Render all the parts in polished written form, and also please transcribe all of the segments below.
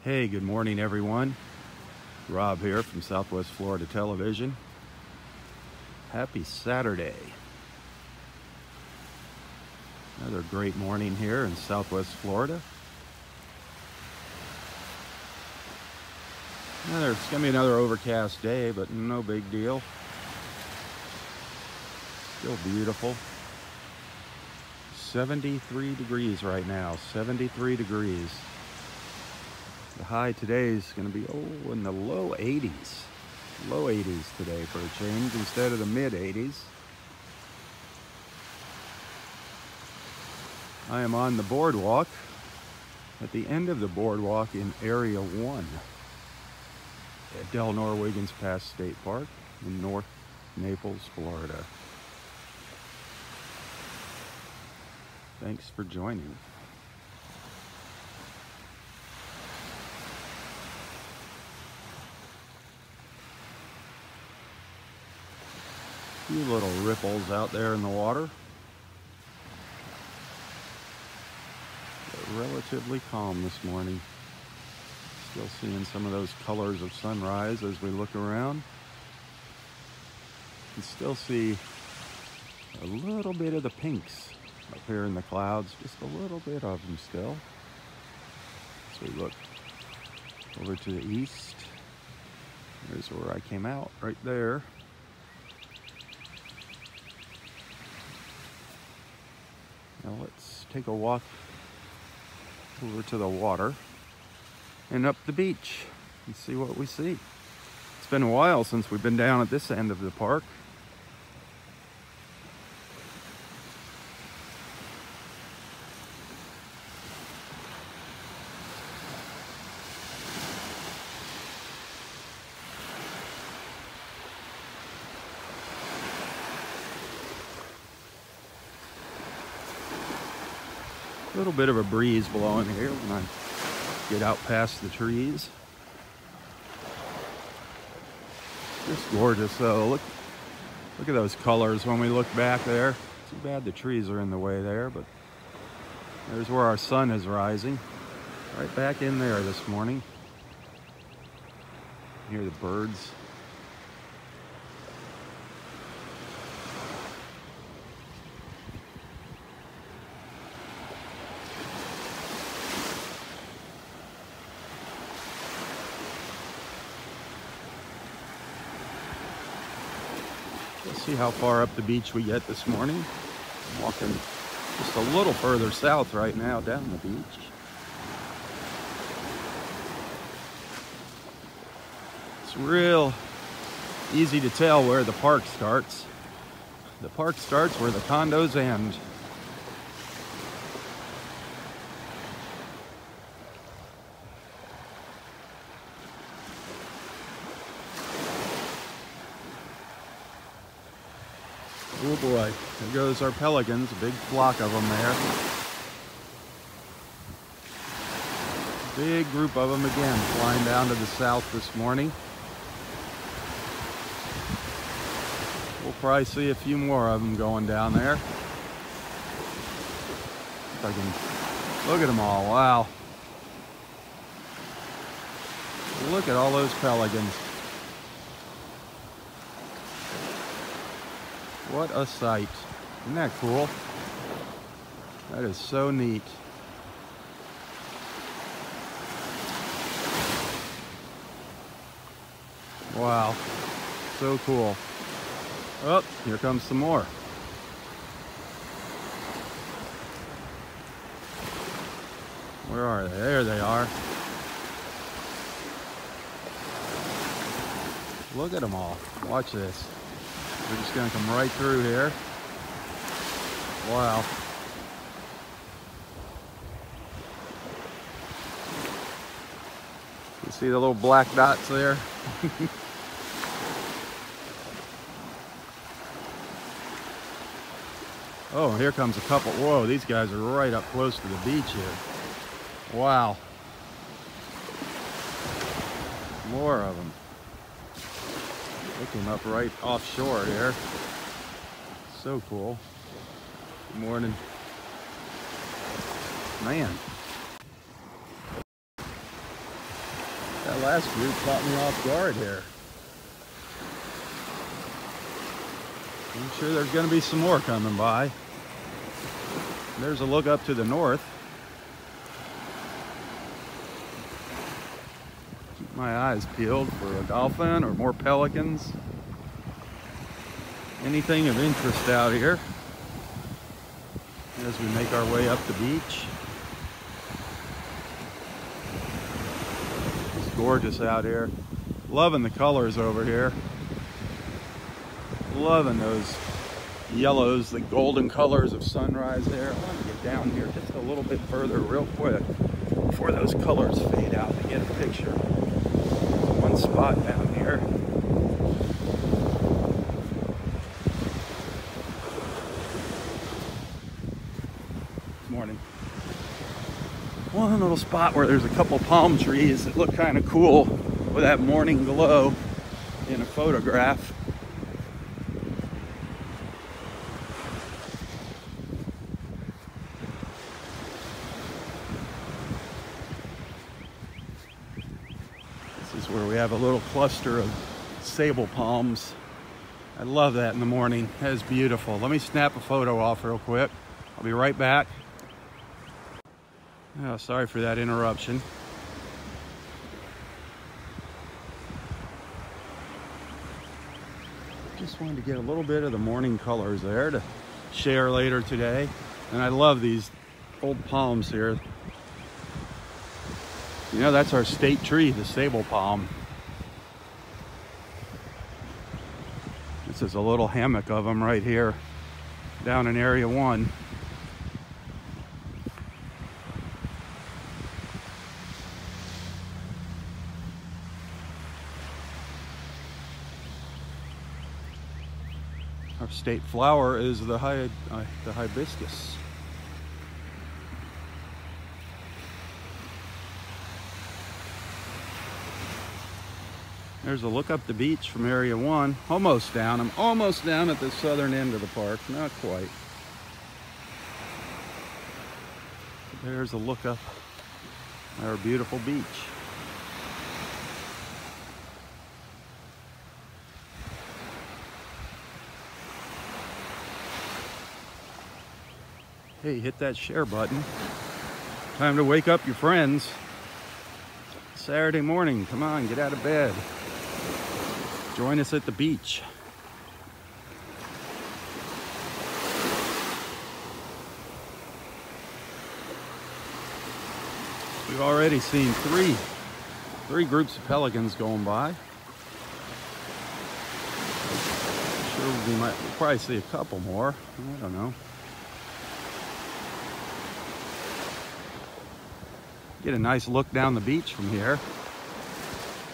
Hey, good morning everyone. Rob here from Southwest Florida Television. Happy Saturday. Another great morning here in Southwest Florida. It's going to be another overcast day, but no big deal. Still beautiful. 73 degrees right now, 73 degrees. The high today is going to be, in the low 80s. Low 80s today for a change instead of the mid 80s. I am on the boardwalk, at the end of the boardwalk in Area 1 at Del Norwigans Pass State Park in North Naples, Florida. Thanks for joining. A few little ripples out there in the water. But relatively calm this morning. Still seeing some of those colors of sunrise as we look around. You can still see a little bit of the pinks up here in the clouds, just a little bit of them still. So we look over to the east. There's where I came out, right there. Now let's take a walk over to the water and up the beach and see what we see. It's been a while since we've been down at this end of the park. A little bit of a breeze blowing here when I get out past the trees. Just gorgeous though. Look at those colors when we look back there. Too bad the trees are in the way there, but there's where our sun is rising. Right back in there this morning. Hear the birds. Let's see how far up the beach we get this morning. I'm walking just a little further south right now down the beach. It's real easy to tell where the park starts. The park starts where the condos end. Oh boy, there goes our pelicans, a big flock of them there. Big group of them again, flying down to the south this morning. We'll probably see a few more of them going down there. If I can look at them all, wow. Look at all those pelicans. What a sight. Isn't that cool? That is so neat. Wow. So cool. Oh, here comes some more. Where are they? There they are. Look at them all. Watch this. We're just going to come right through here. Wow. You see the little black dots there? Oh, here comes a couple. Whoa, these guys are right up close to the beach here. Wow. More of them. Looking up right offshore here. So cool. Good morning. Man. That last group caught me off guard here. I'm sure there's going to be some more coming by. There's a look up to the north. Keep my eyes peeled for a dolphin or more pelicans. Anything of interest out here as we make our way up the beach. It's gorgeous out here. Loving the colors over here. Loving those yellows, the golden colors of sunrise there. I want to get down here just a little bit further real quick before those colors fade out to get a picture. One spot down here. Morning. One little spot where there's a couple palm trees that look kind of cool with that morning glow in a photograph. This is where we have a little cluster of sable palms. I love that in the morning. That is beautiful. Let me snap a photo off real quick. I'll be right back. Oh, sorry for that interruption. Just wanted to get a little bit of the morning colors there to share later today. And I love these old palms here. You know, that's our state tree, the sable palm. This is a little hammock of them right here down in Area 1. Our state flower is the hibiscus. There's a look up the beach from Area 1. Almost down. I'm almost down at the southern end of the park. Not quite. There's a look up at our beautiful beach. Hey, hit that share button. Time to wake up your friends. Saturday morning, come on, get out of bed. Join us at the beach. We've already seen three groups of pelicans going by. Sure, we'll probably see a couple more. I don't know. Get a nice look down the beach from here,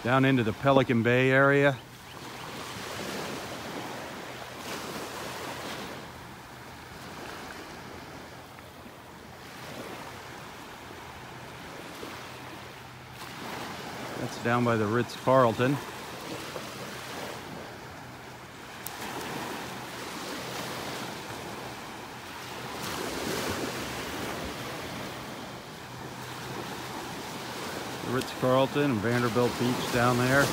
down into the Pelican Bay area. That's down by the Ritz-Carlton. Ritz-Carlton and Vanderbilt Beach down there.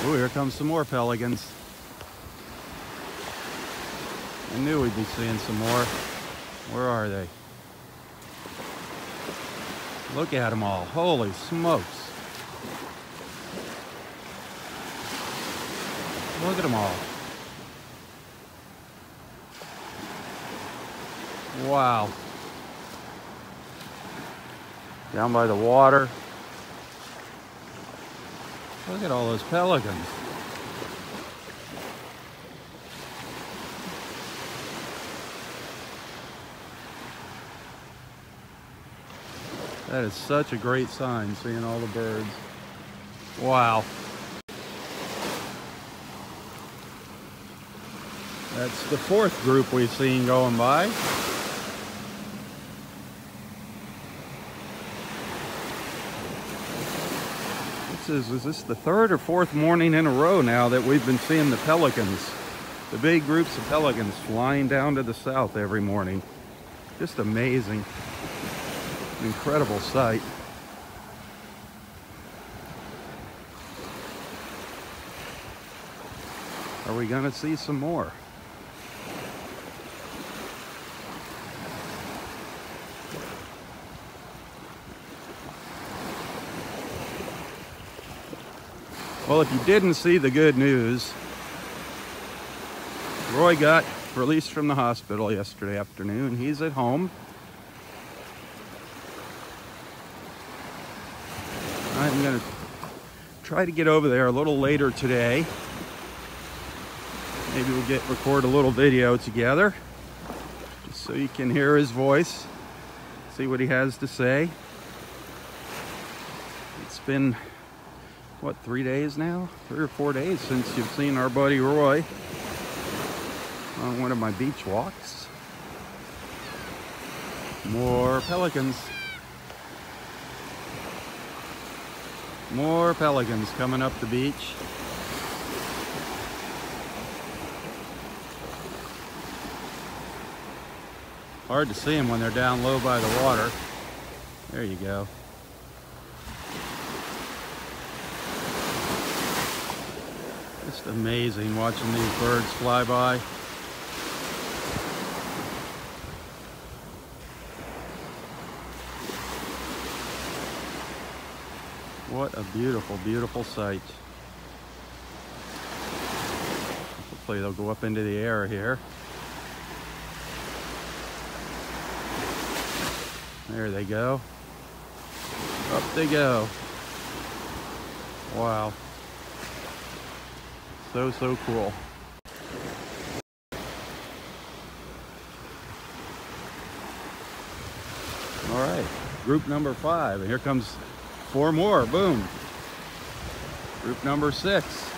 Oh, here comes some more pelicans. I knew we'd be seeing some more. Where are they? Look at them all. Holy smokes. Look at them all. Wow. Down by the water. Look at all those pelicans. That is such a great sign, seeing all the birds. Wow. That's the fourth group we've seen going by. Let's is this the third or fourth morning in a row now that we've been seeing the pelicans, the big groups of pelicans flying down to the south every morning. Just amazing. An incredible sight. Are we going to see some more? Well, if you didn't see the good news, Roy got released from the hospital yesterday afternoon. He's at home. I'm going to try to get over there a little later today. Maybe we'll record a little video together, just so you can hear his voice, see what he has to say. It's been, what, 3 days now? 3 or 4 days since you've seen our buddy Roy on one of my beach walks. More pelicans. More pelicans coming up the beach. Hard to see them when they're down low by the water. There you go. Just amazing watching these birds fly by. What a beautiful, beautiful sight. Hopefully they'll go up into the air here. There they go. Up they go. Wow. So, so cool. All right, group number 5. And here comes 4 more. Boom. Group number 6.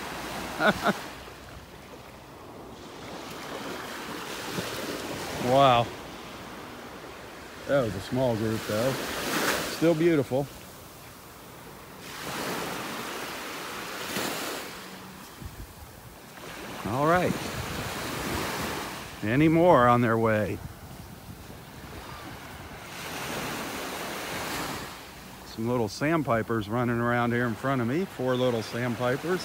Wow. That was a small group though. Still beautiful. All right. Any more on their way? Some little sandpipers running around here in front of me. 4 little sandpipers.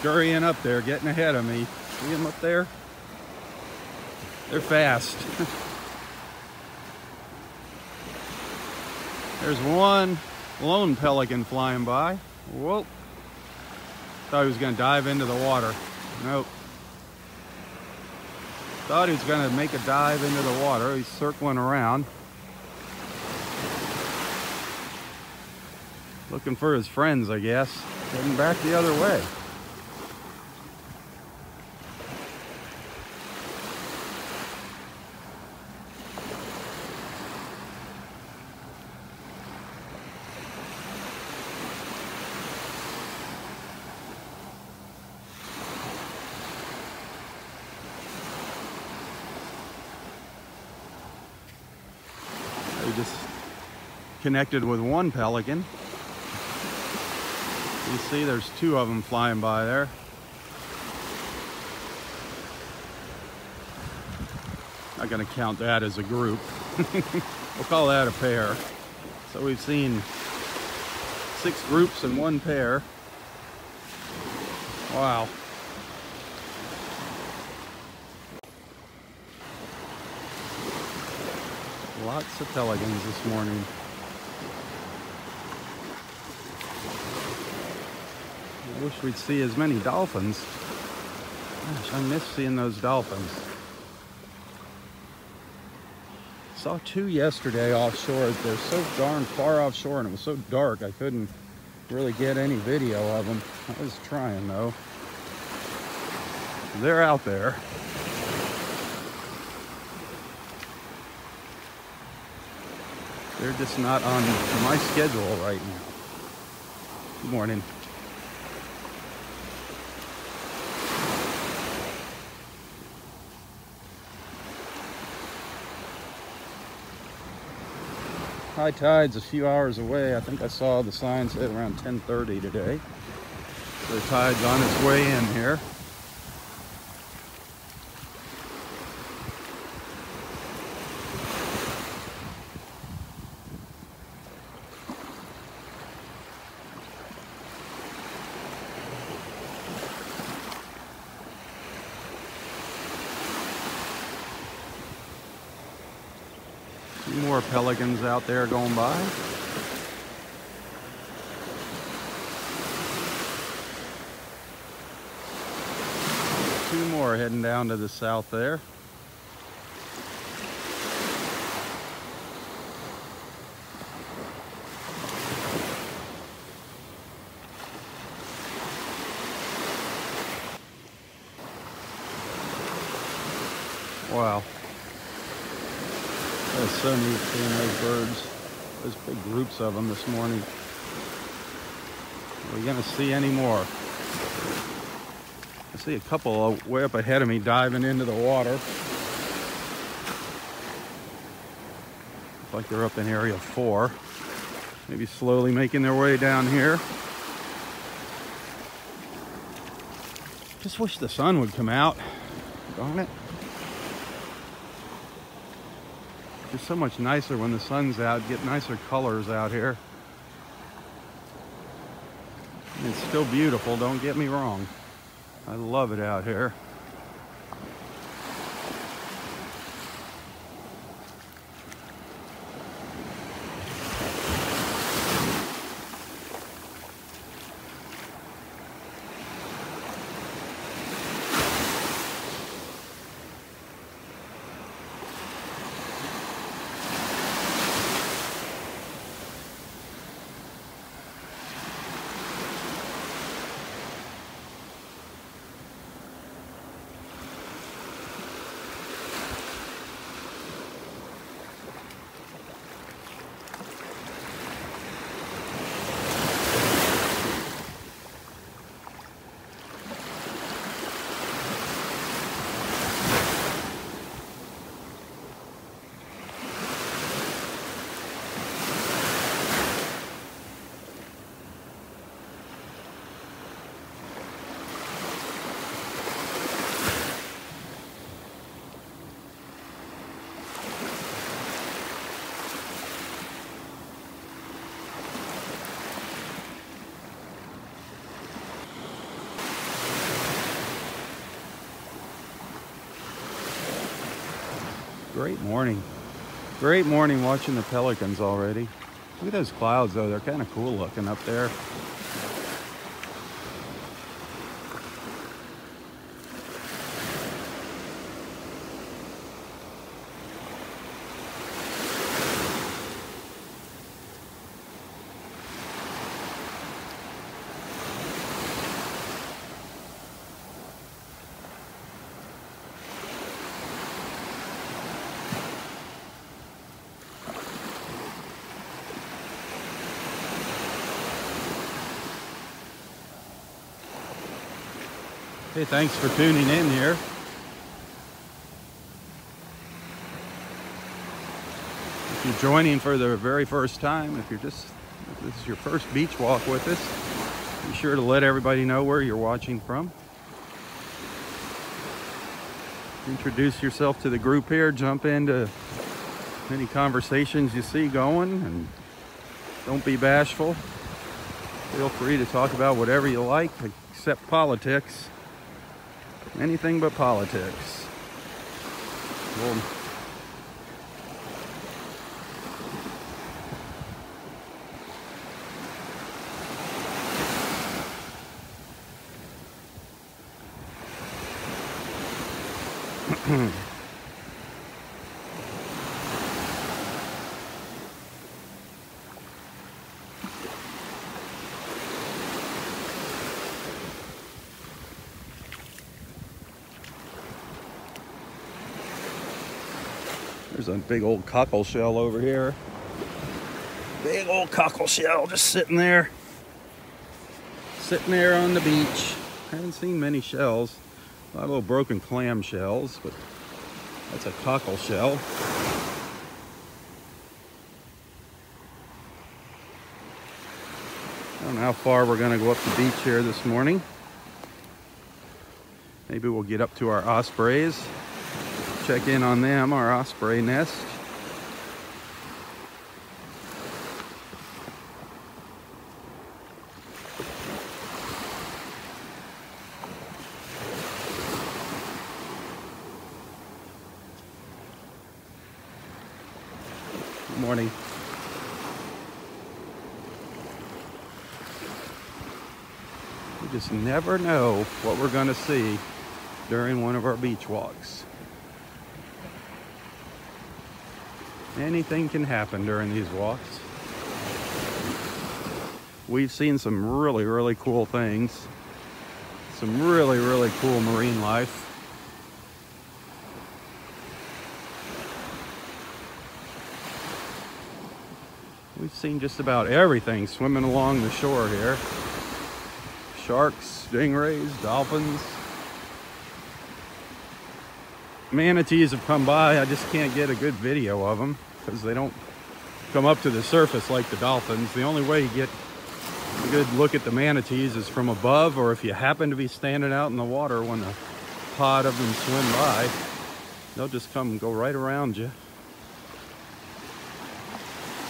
Scurrying up there, getting ahead of me. See them up there? They're fast. There's one lone pelican flying by. Whoa. Thought he was going to dive into the water. Nope. Thought he was going to make a dive into the water. He's circling around. Looking for his friends, I guess. Heading back the other way. We just connected with one pelican. You see there's 2 of them flying by there. Not going to count that as a group. We'll call that a pair. So we've seen 6 groups and 1 pair. Wow. Lots of pelicans this morning. I wish we'd see as many dolphins. Gosh, I miss seeing those dolphins. Saw 2 yesterday offshore. They're so darn far offshore and it was so dark I couldn't really get any video of them. I was trying though. They're out there. They're just not on my schedule right now. Good morning. High tide's a few hours away. I think I saw the sign said around 10:30 today. So the tide's on its way in here. Two more pelicans out there going by. Two more heading down to the south there. Wow. That was so neat seeing those birds. Those big groups of them this morning. Are we gonna see any more? I see a couple way up ahead of me diving into the water. Looks like they're up in area 4. Maybe slowly making their way down here. Just wish the sun would come out. Darn it. It's so much nicer when the sun's out. Get nicer colors out here. And it's still beautiful, don't get me wrong. I love it out here. Great morning. Great morning watching the pelicans already. Look at those clouds though, they're kind of cool looking up there. Hey, thanks for tuning in here. If you're joining for the very first time, if this is your first beach walk with us, be sure to let everybody know where you're watching from. Introduce yourself to the group here, jump into any conversations you see going, and don't be bashful. Feel free to talk about whatever you like, except politics. Anything but politics. Well, there's a big old cockle shell over here. Big old cockle shell just sitting there. Sitting there on the beach. Haven't seen many shells. A lot of little broken clam shells, but that's a cockle shell. don't know how far we're going to go up the beach here this morning. Maybe we'll get up to our ospreys, check in on them, our osprey nest. Good morning. We just never know what we're going to see during one of our beach walks. Anything can happen during these walks. We've seen some really, really cool things. Some really, really cool marine life. We've seen just about everything swimming along the shore here. Sharks, stingrays, dolphins. Manatees have come by. I just can't get a good video of them because they don't come up to the surface like the dolphins. The only way you get a good look at the manatees is from above, or if you happen to be standing out in the water when a pod of them swim by, they'll just come and go right around you.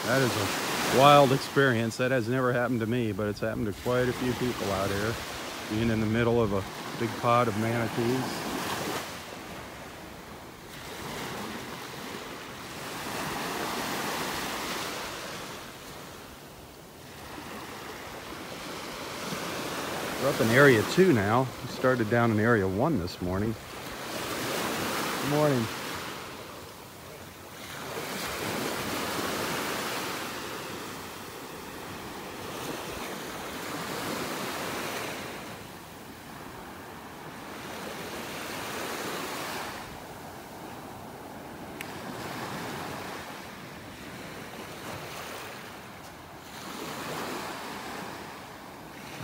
That is a wild experience. That has never happened to me, but it's happened to quite a few people out here, being in the middle of a big pod of manatees. We're up in area 2 now. We started down in area 1 this morning. Good morning.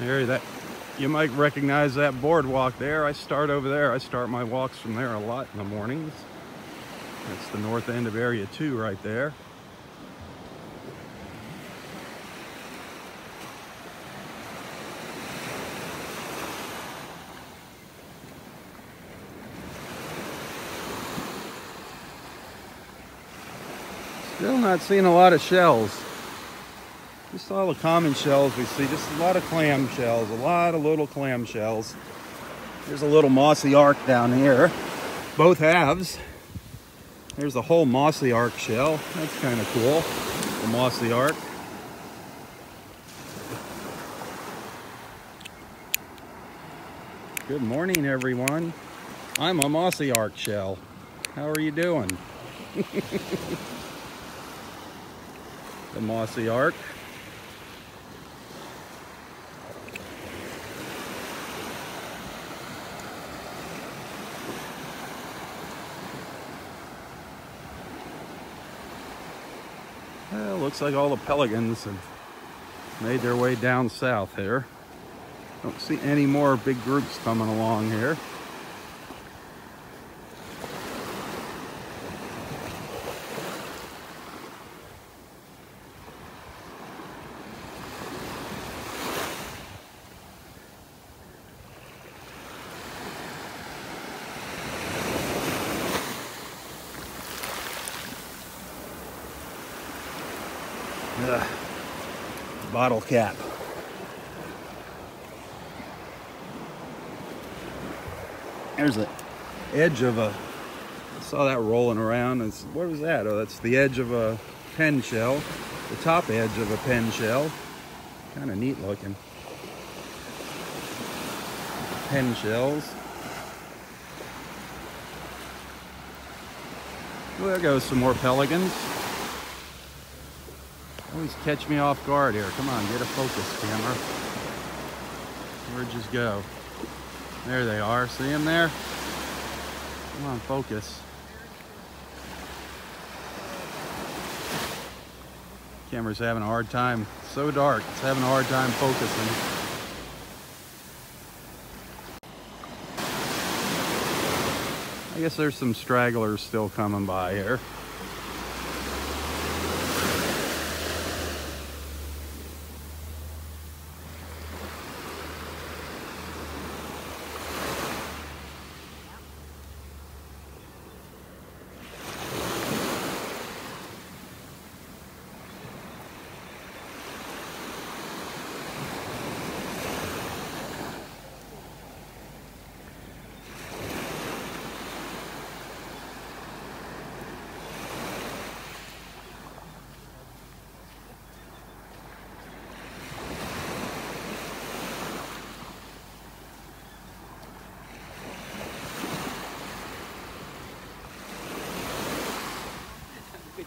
There, that you might recognize that boardwalk there. I start over there. I start my walks from there a lot in the mornings. That's the north end of area 2 right there. Still not seeing a lot of shells. Just all the common shells we see, just a lot of clam shells, a lot of little clam shells. There's a little mossy arc down here, both halves. There's a whole mossy arc shell. That's kind of cool, the mossy arc. Good morning, everyone. I'm a mossy arc shell. How are you doing? The mossy arc. Well, looks like all the pelicans have made their way down south here. Don't see any more big groups coming along here. Bottle cap. There's the edge of a, I saw that rolling around. What was that? Oh, that's the edge of a pen shell. The top edge of a pen shell. Kind of neat looking. Pen shells. Well, there goes some more pelicans. Always catch me off guard here. Come on, get a focus, camera. Where'd you go? There they are. See them there? Come on, focus. Camera's having a hard time. It's so dark. It's having a hard time focusing. I guess there's some stragglers still coming by here.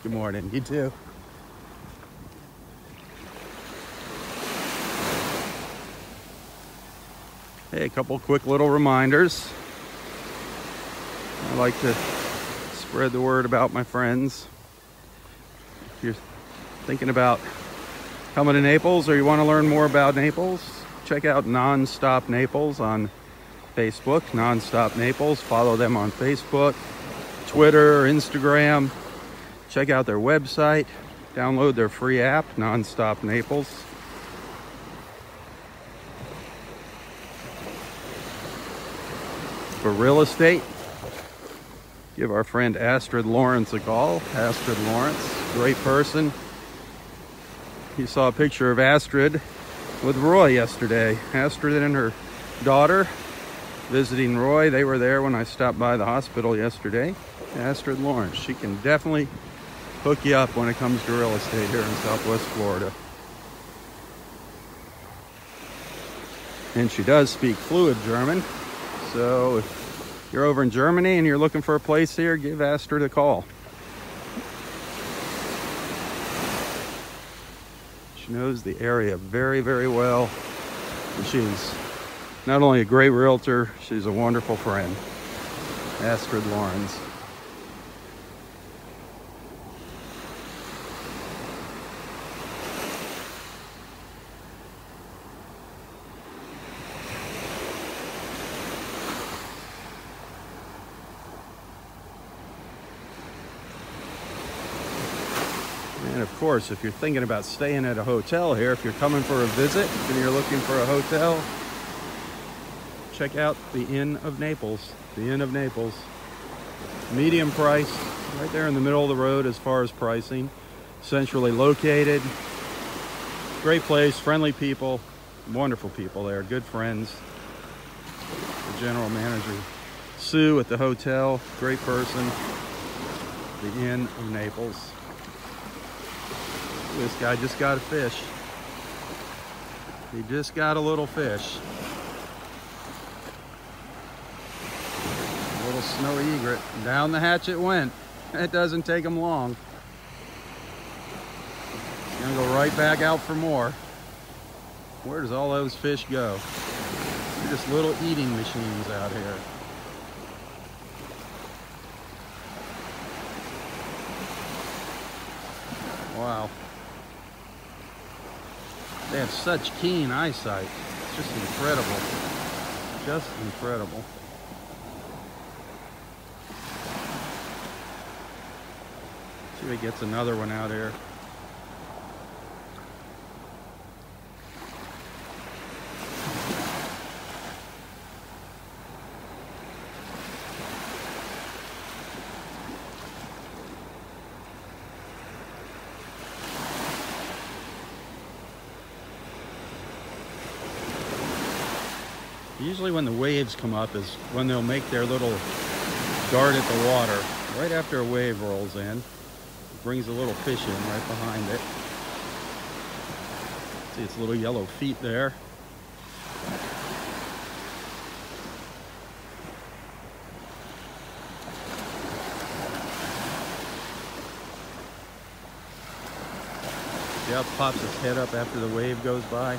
Good morning. You too. Hey, a couple quick little reminders. I like to spread the word about my friends. If you're thinking about coming to Naples or you want to learn more about Naples, check out Nonstop Naples on Facebook. Nonstop Naples. Follow them on Facebook, Twitter, Instagram. Check out their website. Download their free app, Nonstop Naples. For real estate, give our friend Astrid Lawrence a call. Astrid Lawrence, great person. You saw a picture of Astrid with Roy yesterday. Astrid and her daughter visiting Roy. They were there when I stopped by the hospital yesterday. Astrid Lawrence, she can definitely hook you up when it comes to real estate here in Southwest Florida. And she does speak fluid German. So if you're over in Germany and you're looking for a place here, give Astrid a call. She knows the area very, very well. And she's not only a great realtor, she's a wonderful friend. Astrid Lawrence. And of course, if you're thinking about staying at a hotel here, if you're coming for a visit and you're looking for a hotel, check out the Inn of Naples. The Inn of Naples. Medium price, right there in the middle of the road as far as pricing. Centrally located. Great place, friendly people, wonderful people there, good friends. The general manager, Sue at the hotel, great person. The Inn of Naples. This guy just got a fish. He just got a little fish. A little snowy egret. Down the hatch it went. It doesn't take him long. He's gonna go right back out for more. Where does all those fish go? They're just little eating machines out here. Wow. They have such keen eyesight. It's just incredible. Just incredible. See if he gets another one out here. Usually when the waves come up is when they'll make their little dart at the water. Right after a wave rolls in, it brings a little fish in right behind it. See its little yellow feet there. See how it pops its head up after the wave goes by?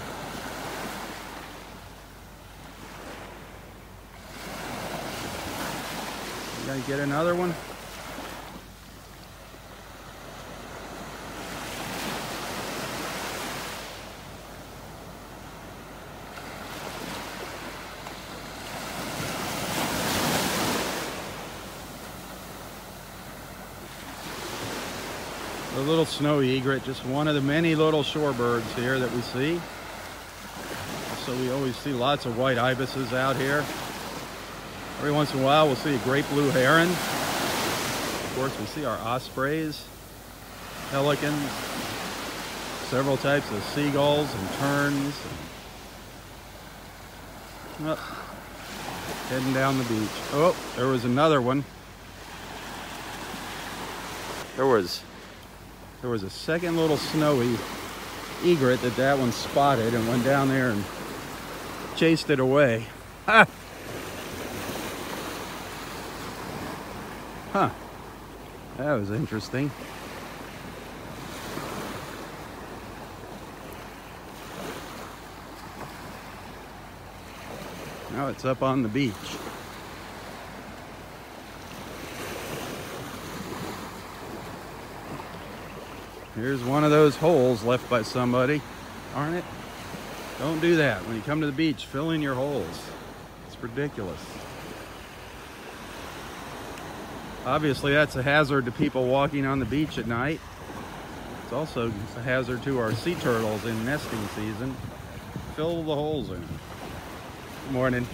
Gonna get another one. The little snowy egret, just one of the many little shorebirds here that we see. So we always see lots of white ibises out here. Every once in a while we'll see a great blue heron. Of course we see our ospreys, pelicans, several types of seagulls and terns. Oh, heading down the beach. Oh, there was another one. There was a second little snowy egret that one spotted and went down there and chased it away. Ha! Huh. That was interesting. Now it's up on the beach. Here's one of those holes left by somebody, aren't it? Don't do that. When you come to the beach, fill in your holes. It's ridiculous. Obviously, that's a hazard to people walking on the beach at night. It's also a hazard to our sea turtles in nesting season. Fill the holes in. Good morning.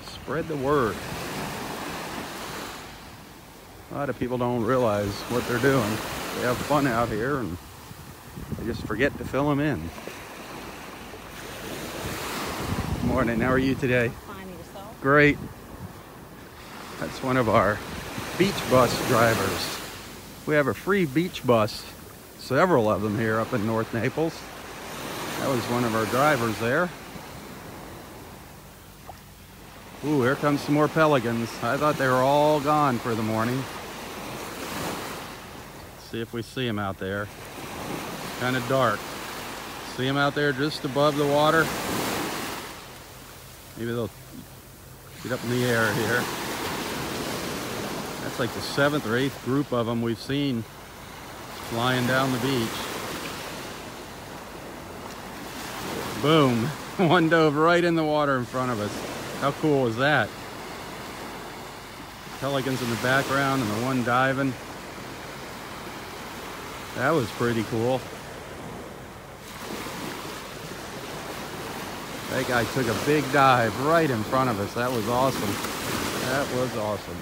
Spread the word. A lot of people don't realize what they're doing. They have fun out here and they just forget to fill them in. Good morning. How are you today? Fine, yourself? Great. That's one of our beach bus drivers. We have a free beach bus, several of them here up in North Naples. That was one of our drivers there. Ooh, here comes some more pelicans. I thought they were all gone for the morning. Let's see if we see them out there. Kind of dark. See them out there just above the water? Maybe they'll get up in the air here. That's like the 7th or 8th group of them we've seen flying down the beach. Boom. One dove right in the water in front of us. How cool is that? Pelicans in the background and the one diving. That was pretty cool. That guy took a big dive right in front of us. That was awesome. That was awesome.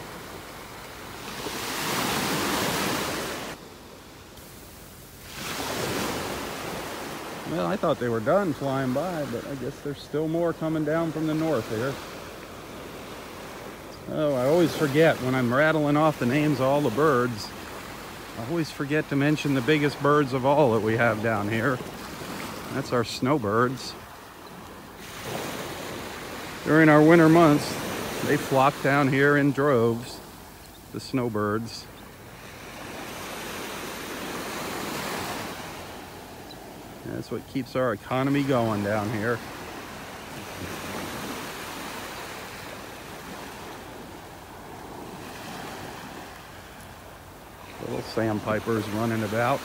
Well, I thought they were done flying by, but I guess there's still more coming down from the north here. Oh, I always forget when I'm rattling off the names of all the birds. I always forget to mention the biggest birds of all that we have down here. That's our snowbirds. During our winter months, they flock down here in droves, the snowbirds. That's what keeps our economy going down here. Little sandpipers running about.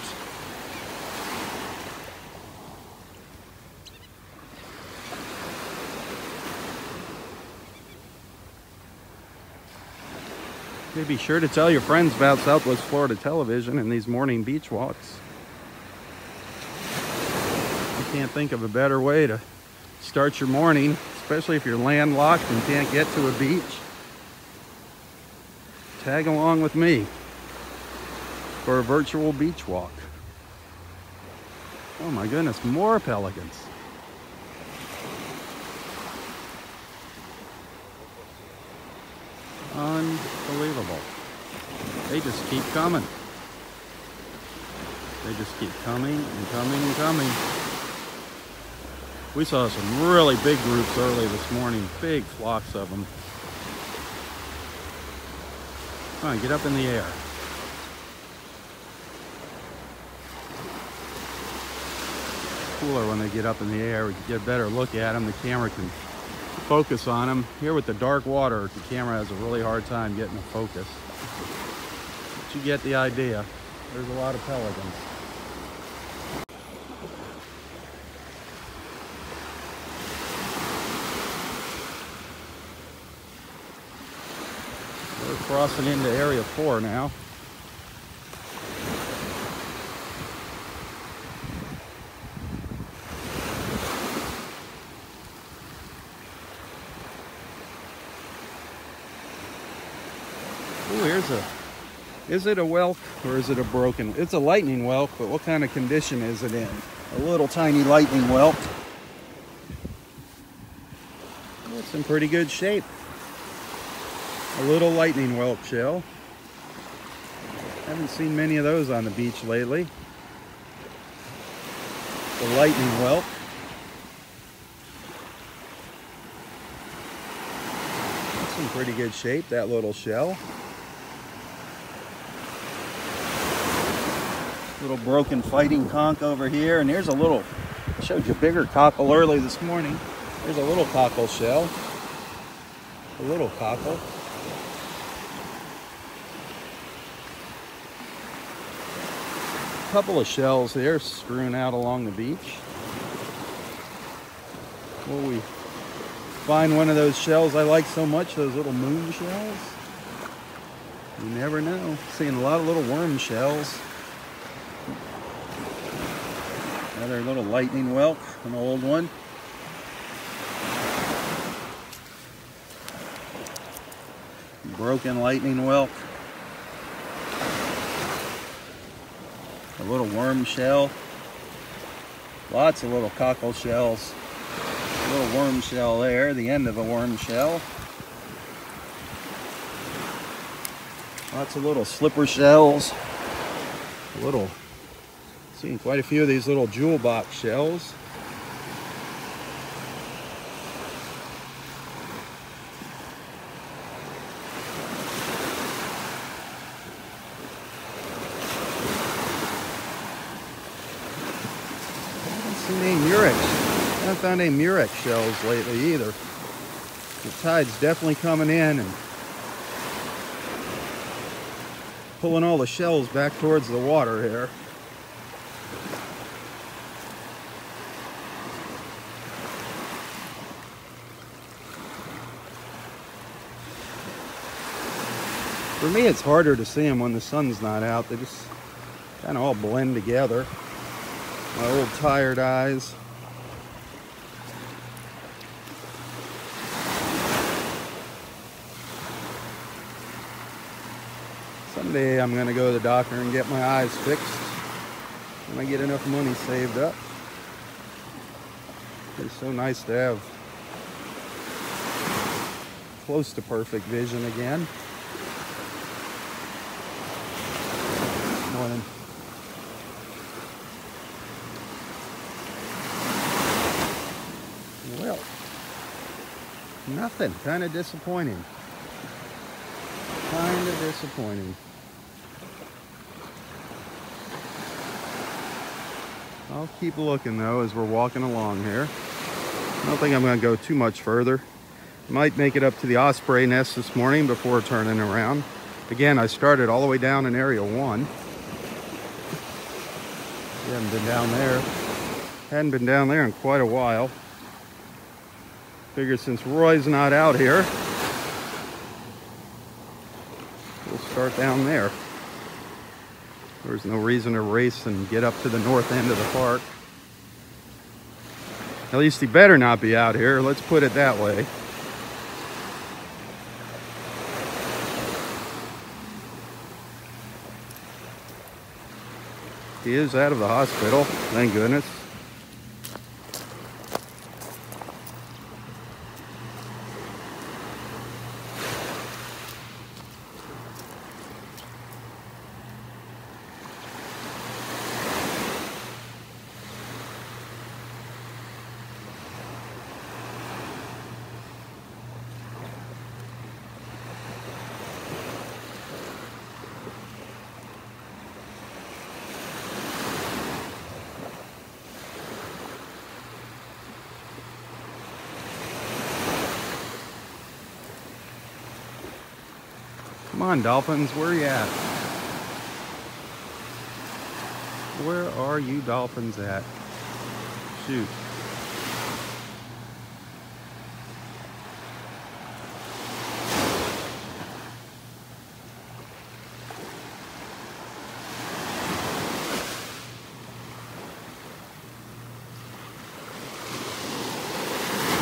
Okay, be sure to tell your friends about Southwest Florida Television and these morning beach walks. Can't think of a better way to start your morning, especially if you're landlocked and can't get to a beach. Tag along with me for a virtual beach walk. Oh my goodness, more pelicans. Unbelievable. They just keep coming. They just keep coming and coming and coming. We saw some really big groups early this morning, big flocks of them. Come on, get up in the air. Cooler when they get up in the air. We can get a better look at them. The camera can focus on them. Here with the dark water, the camera has a really hard time getting a focus. But you get the idea. There's a lot of pelicans. We're crossing into Area 4 now. Ooh, here's a, is it a whelk or is it a broken? It's a lightning whelk, but what kind of condition is it in? A little tiny lightning whelk. Well, it's in pretty good shape. A little lightning whelk shell. Haven't seen many of those on the beach lately. The lightning whelk. It's in pretty good shape, that little shell. Little broken fighting conch over here, and here's a little, I showed you a bigger cockle early this morning. There's a little cockle shell. A little cockle. A couple of shells here strewn out along the beach. Will we find one of those shells I like so much, those little moon shells? You never know. Seeing a lot of little worm shells. Another little lightning whelk, an old one. Broken lightning whelk. A little worm shell. Lots of little cockle shells. A little worm shell there, the end of a worm shell. Lots of little slipper shells. Seeing quite a few of these little jewel box shells. I haven't found any murex shells lately either. The tide's definitely coming in and pulling all the shells back towards the water here. For me, it's harder to see them when the sun's not out. They just kind of all blend together. My old tired eyes. Someday I'm going to go to the doctor and get my eyes fixed when I get enough money saved up. It's so nice to have close to perfect vision again. Morning. Well, nothing. Kind of disappointing. Kind of disappointing. I'll keep looking though as we're walking along here. I don't think I'm going to go too much further. Might make it up to the osprey nest this morning before turning around. Again, I started all the way down in area 1. Hadn't been down there. Hadn't been down there in quite a while. Figured since Roy's not out here, we'll start down there. There's no reason to race and get up to the north end of the park. At least he better not be out here, let's put it that way. He is out of the hospital, thank goodness. Come on, dolphins, where are you at? Where are you dolphins at? Shoot.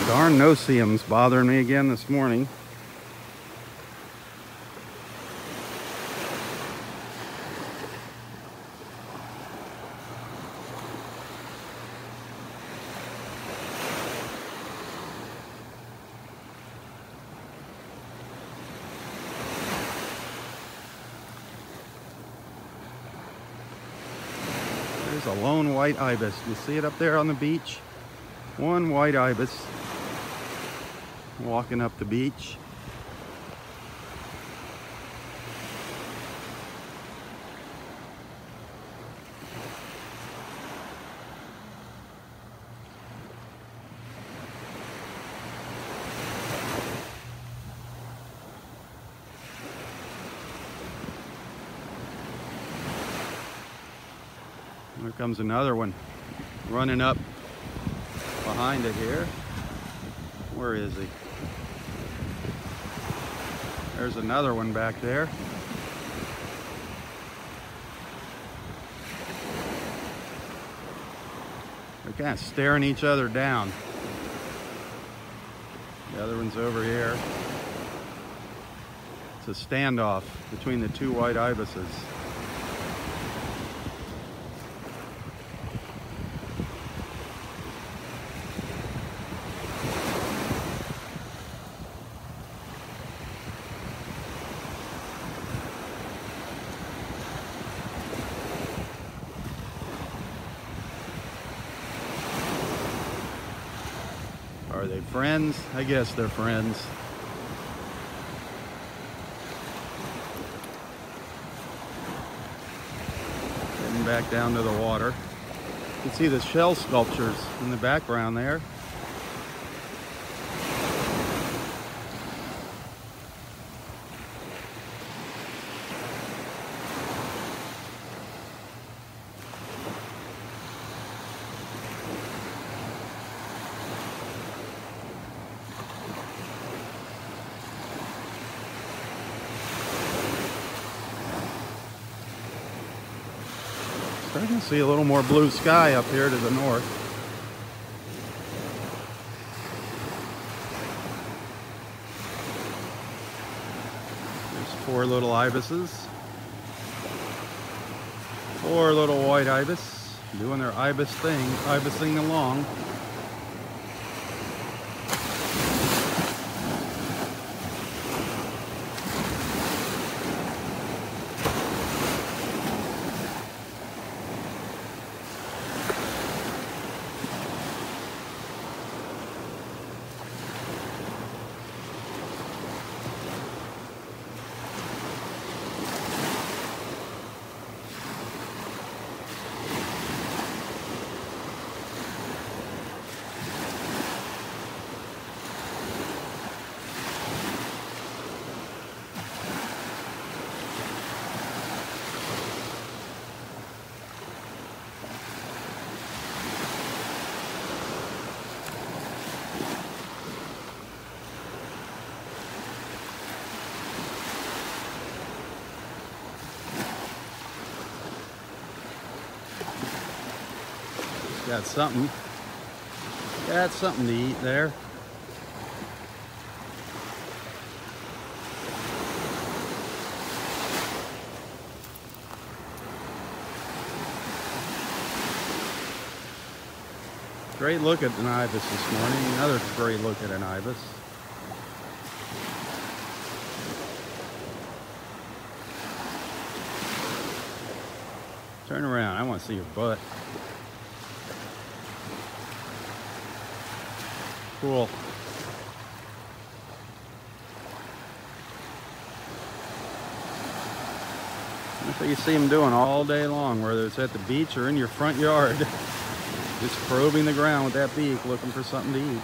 Darn no-see-ums bothering me again this morning. There's a lone white ibis. You see it up there on the beach? One white ibis walking up the beach. Here comes another one running up behind it here. Where is he? There's another one back there. They're kind of staring each other down. The other one's over here. It's a standoff between the two white ibises. Are they friends? I guess they're friends. Getting back down to the water. You can see the shell sculptures in the background there. Starting to see a little more blue sky up here to the north. There's 4 little ibises. 4 little white ibis doing their ibis thing, ibising along. Got something to eat there. Great look at an ibis this morning. Another great look at an ibis. Turn around, I want to see your butt. Cool. That's what you see them doing all day long, whether it's at the beach or in your front yard. Just probing the ground with that beak, looking for something to eat.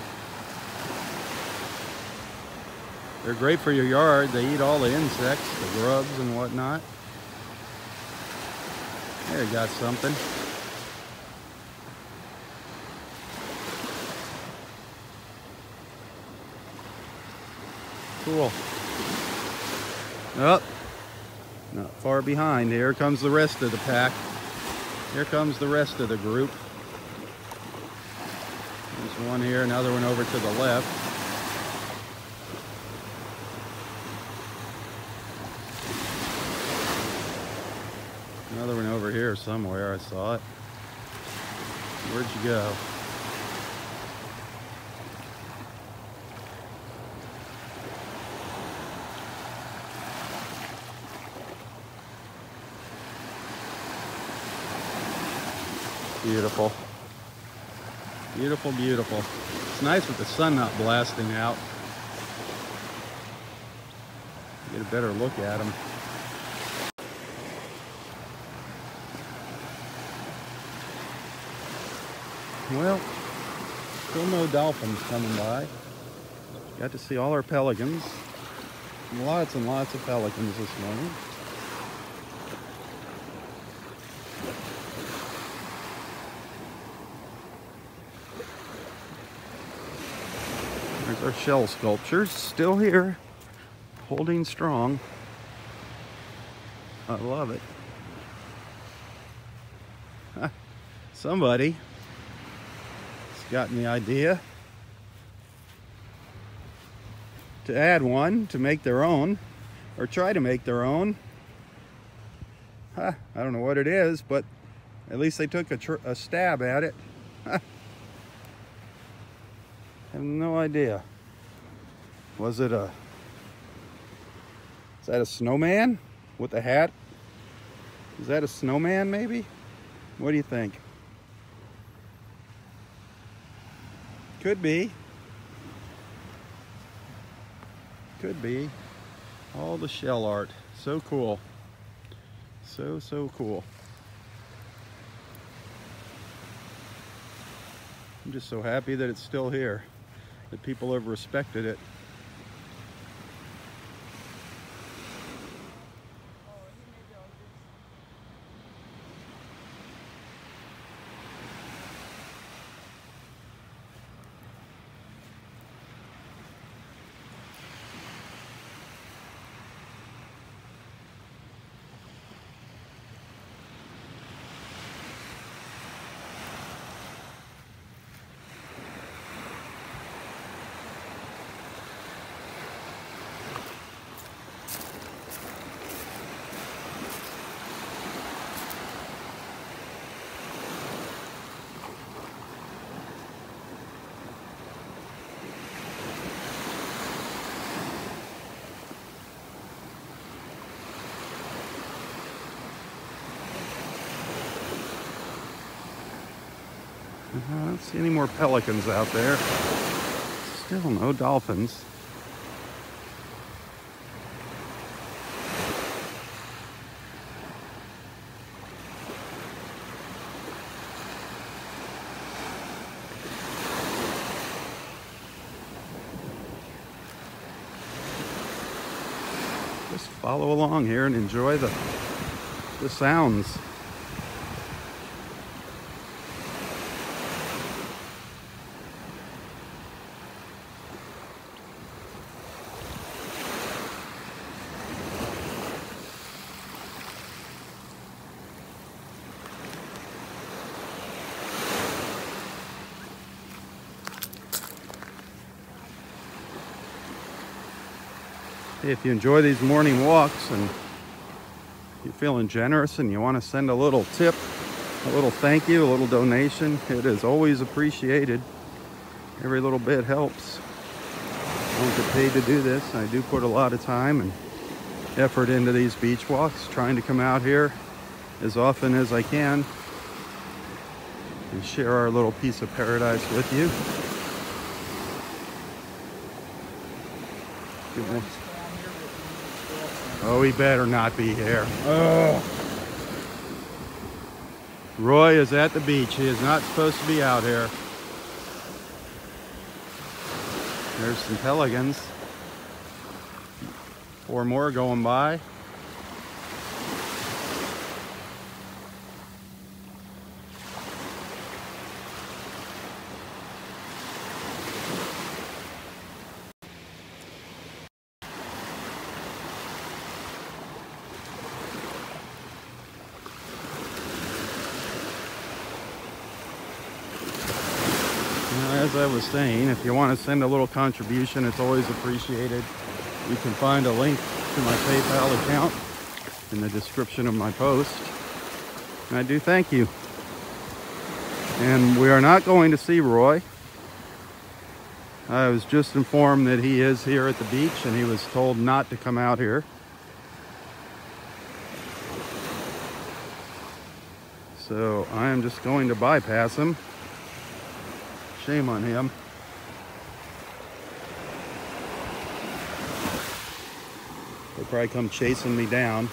They're great for your yard. They eat all the insects, the grubs and whatnot. There, got something. Cool. Oh, not far behind. Here comes the rest of the pack. Here comes the rest of the group. There's one here, another one over to the left. Another one over here somewhere, I saw it. Where'd you go? Beautiful. Beautiful, beautiful. It's nice with the sun not blasting out. Get a better look at them. Well, still no dolphins coming by. Got to see all our pelicans. Lots and lots of pelicans this morning. There's our shell sculptures, still here, holding strong. I love it. Somebody has gotten the idea to add one, to make their own, or try to make their own. I don't know what it is, but at least they took a stab at it. I have no idea. Is that a snowman with a hat? Is that a snowman maybe? What do you think? Could be. Could be. All the shell art. So cool. So cool. I'm just so happy that it's still here, that people have respected it. I don't see any more pelicans out there. Still no dolphins. Just follow along here and enjoy the sounds. If you enjoy these morning walks and you're feeling generous and you want to send a little tip, a little thank you, a little donation, it is always appreciated. Every little bit helps. I don't get paid to do this. I do put a lot of time and effort into these beach walks, trying to come out here as often as I can and share our little piece of paradise with you. Oh, he better not be here. Oh. Roy is at the beach. He is not supposed to be out here. There's some pelicans. 4 more going by. As I was saying, if you want to send a little contribution, it's always appreciated. You can find a link to my PayPal account in the description of my post. And I do thank you. And we are not going to see Roy. I was just informed that he is here at the beach and he was told not to come out here. So I am just going to bypass him. Shame on him. He'll probably come chasing me down.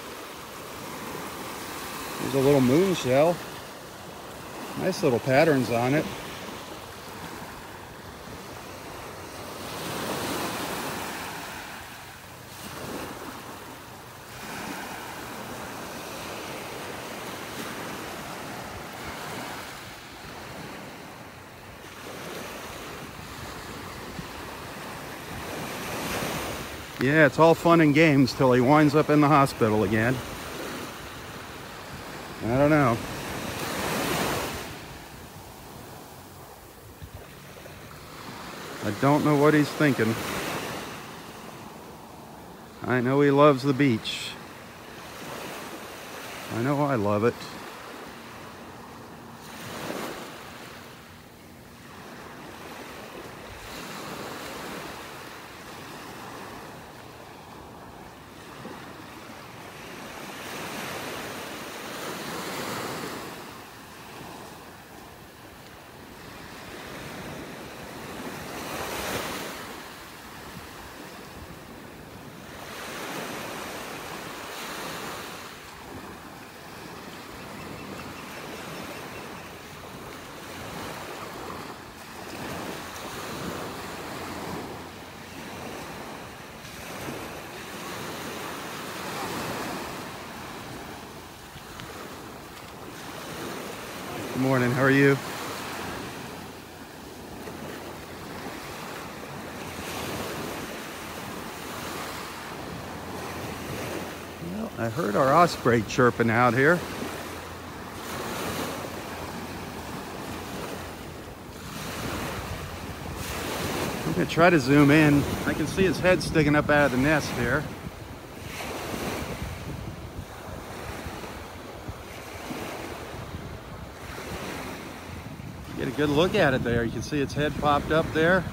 There's a little moon shell. Nice little patterns on it. Yeah, it's all fun and games till he winds up in the hospital again. I don't know. I don't know what he's thinking. I know he loves the beach. I know I love it. Good morning, how are you? Well, I heard our osprey chirping out here. I'm gonna try to zoom in. I can see his head sticking up out of the nest here. Get a good look at it there. You can see its head popped up there.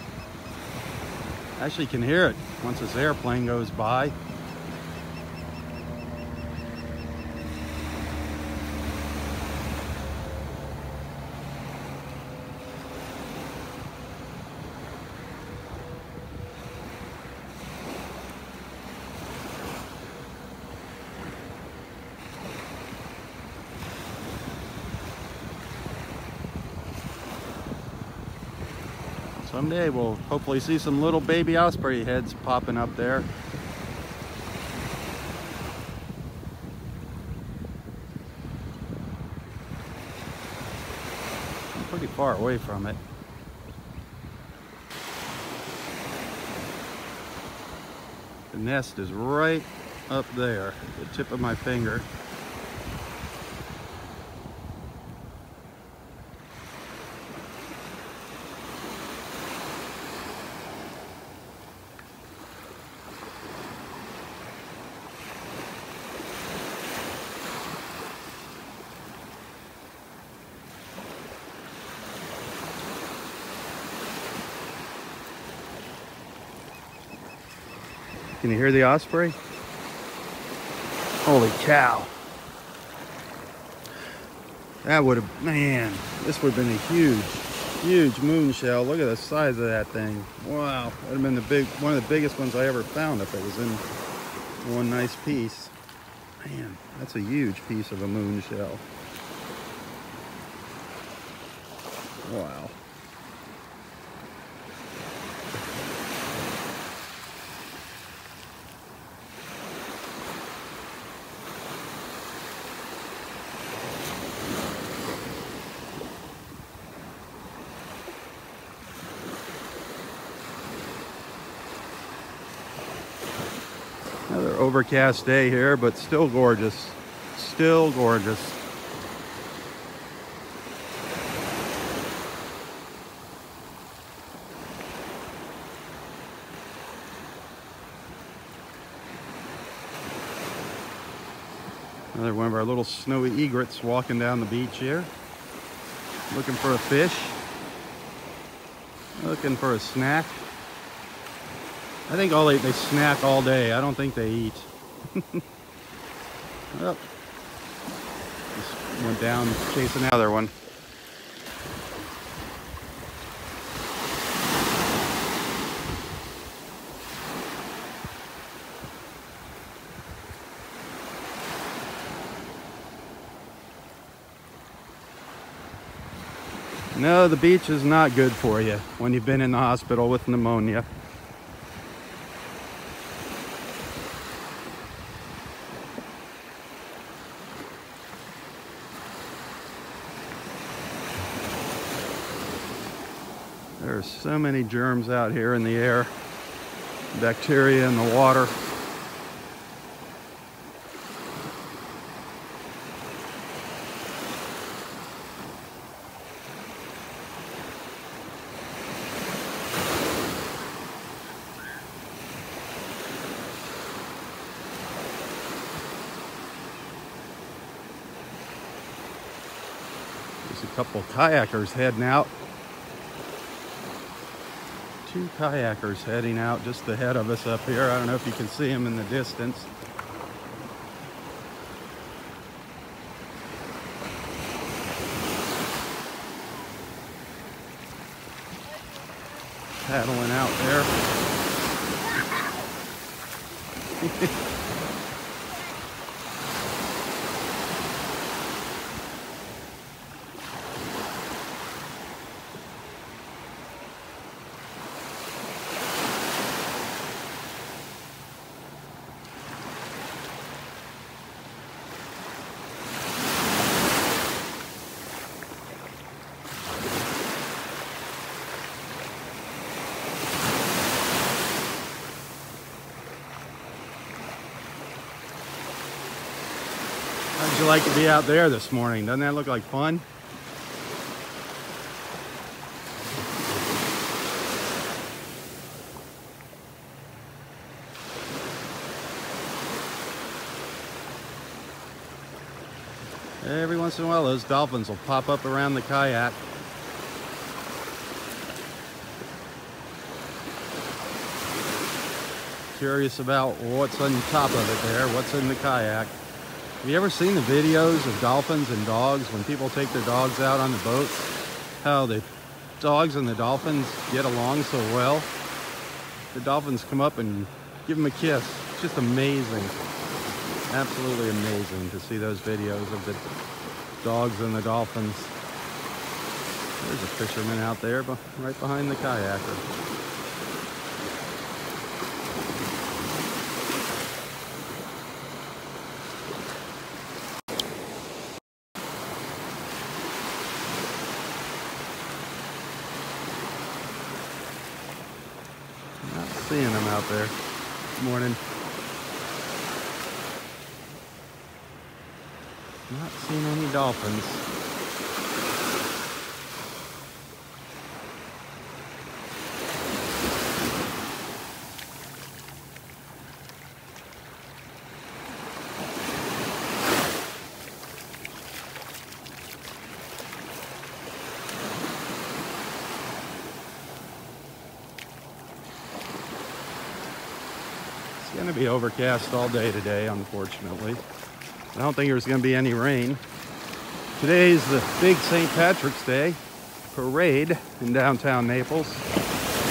Actually, you can hear it once this airplane goes by. Someday we'll hopefully see some little baby osprey heads popping up there. I'm pretty far away from it. The nest is right up there, the tip of my finger. Can you hear the osprey? Holy cow. That would have, man, this would have been a huge moon shell. Look at the size of that thing. Wow, that would have been one of the biggest ones I ever found if it was in one nice piece. Man, that's a huge piece of a moon shell. Wow. Another overcast day here, but still gorgeous. Still gorgeous. Another one of our little snowy egrets walking down the beach here. Looking for a fish. Looking for a snack. I think they snack all day. I don't think they eat. Well, just went down chasing another one. No, the beach is not good for you when you've been in the hospital with pneumonia. There are so many germs out here in the air. bacteria in the water. There's a couple kayakers heading out. Two kayakers heading out just ahead of us up here. I don't know if you can see them in the distance. Paddling out there. How'd you like to be out there this morning? Doesn't that look like fun? Every once in a while, those dolphins will pop up around the kayak. Curious about what's on top of it there, what's in the kayak. Have you ever seen the videos of dolphins and dogs when people take their dogs out on the boats? How the dogs and the dolphins get along so well? The dolphins come up and give them a kiss. It's just amazing. Absolutely amazing to see those videos of the dogs and the dolphins. There's a fisherman out there right behind the kayaker. Not seeing them out there. Good morning. Not seeing any dolphins. It's going to be overcast all day today, unfortunately. I don't think there's going to be any rain. Today's the big St. Patrick's Day parade in downtown Naples.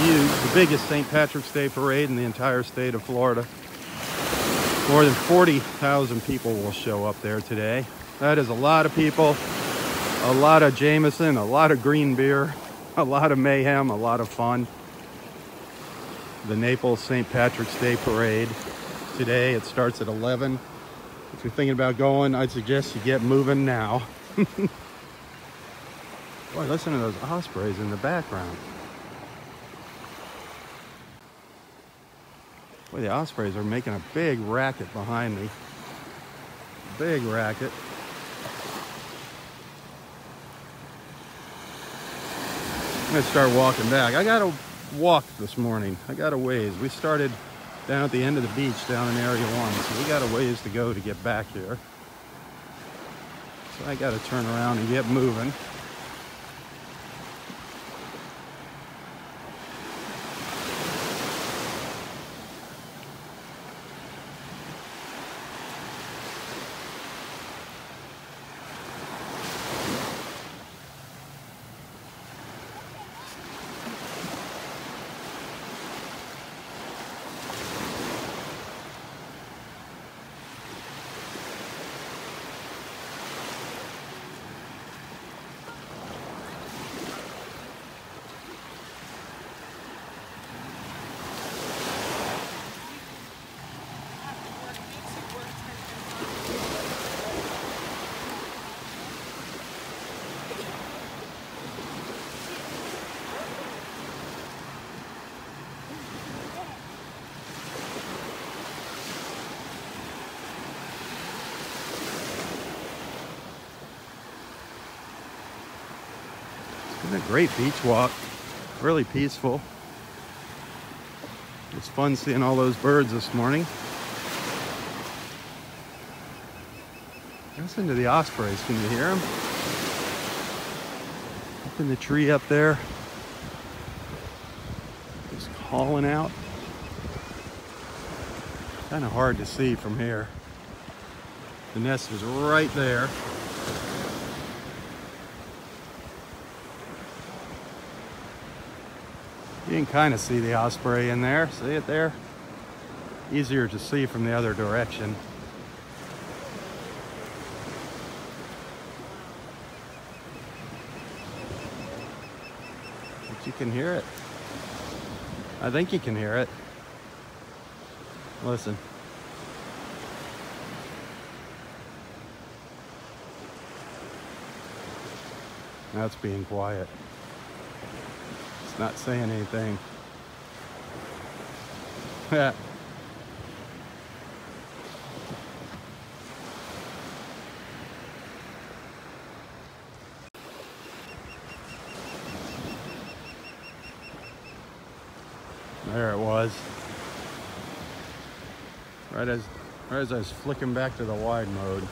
Huge, the biggest St. Patrick's Day parade in the entire state of Florida. More than 40,000 people will show up there today. That is a lot of people, a lot of Jameson, a lot of green beer, a lot of mayhem, a lot of fun. The Naples St. Patrick's Day parade. Today it starts at 11. If you're thinking about going, I'd suggest you get moving now. Boy, listen to those ospreys in the background. Boy, the ospreys are making a big racket behind me. Big racket. I'm gonna start walking back. I gotta walk this morning. I got a ways. We started down at the end of the beach down in Area 1, so we got a ways to go to get back here. So I got to turn around and get moving. Isn't it a great beach walk? Really peaceful. It's fun seeing all those birds this morning. Listen to the ospreys. Can you hear them? Up in the tree up there. Just calling out. Kind of hard to see from here. The nest is right there. You can kind of see the osprey in there. See it there? Easier to see from the other direction. But you can hear it. I think you can hear it. Listen. Now it's being quiet. It's not saying anything. There it was. Right as I was flicking back to the wide mode.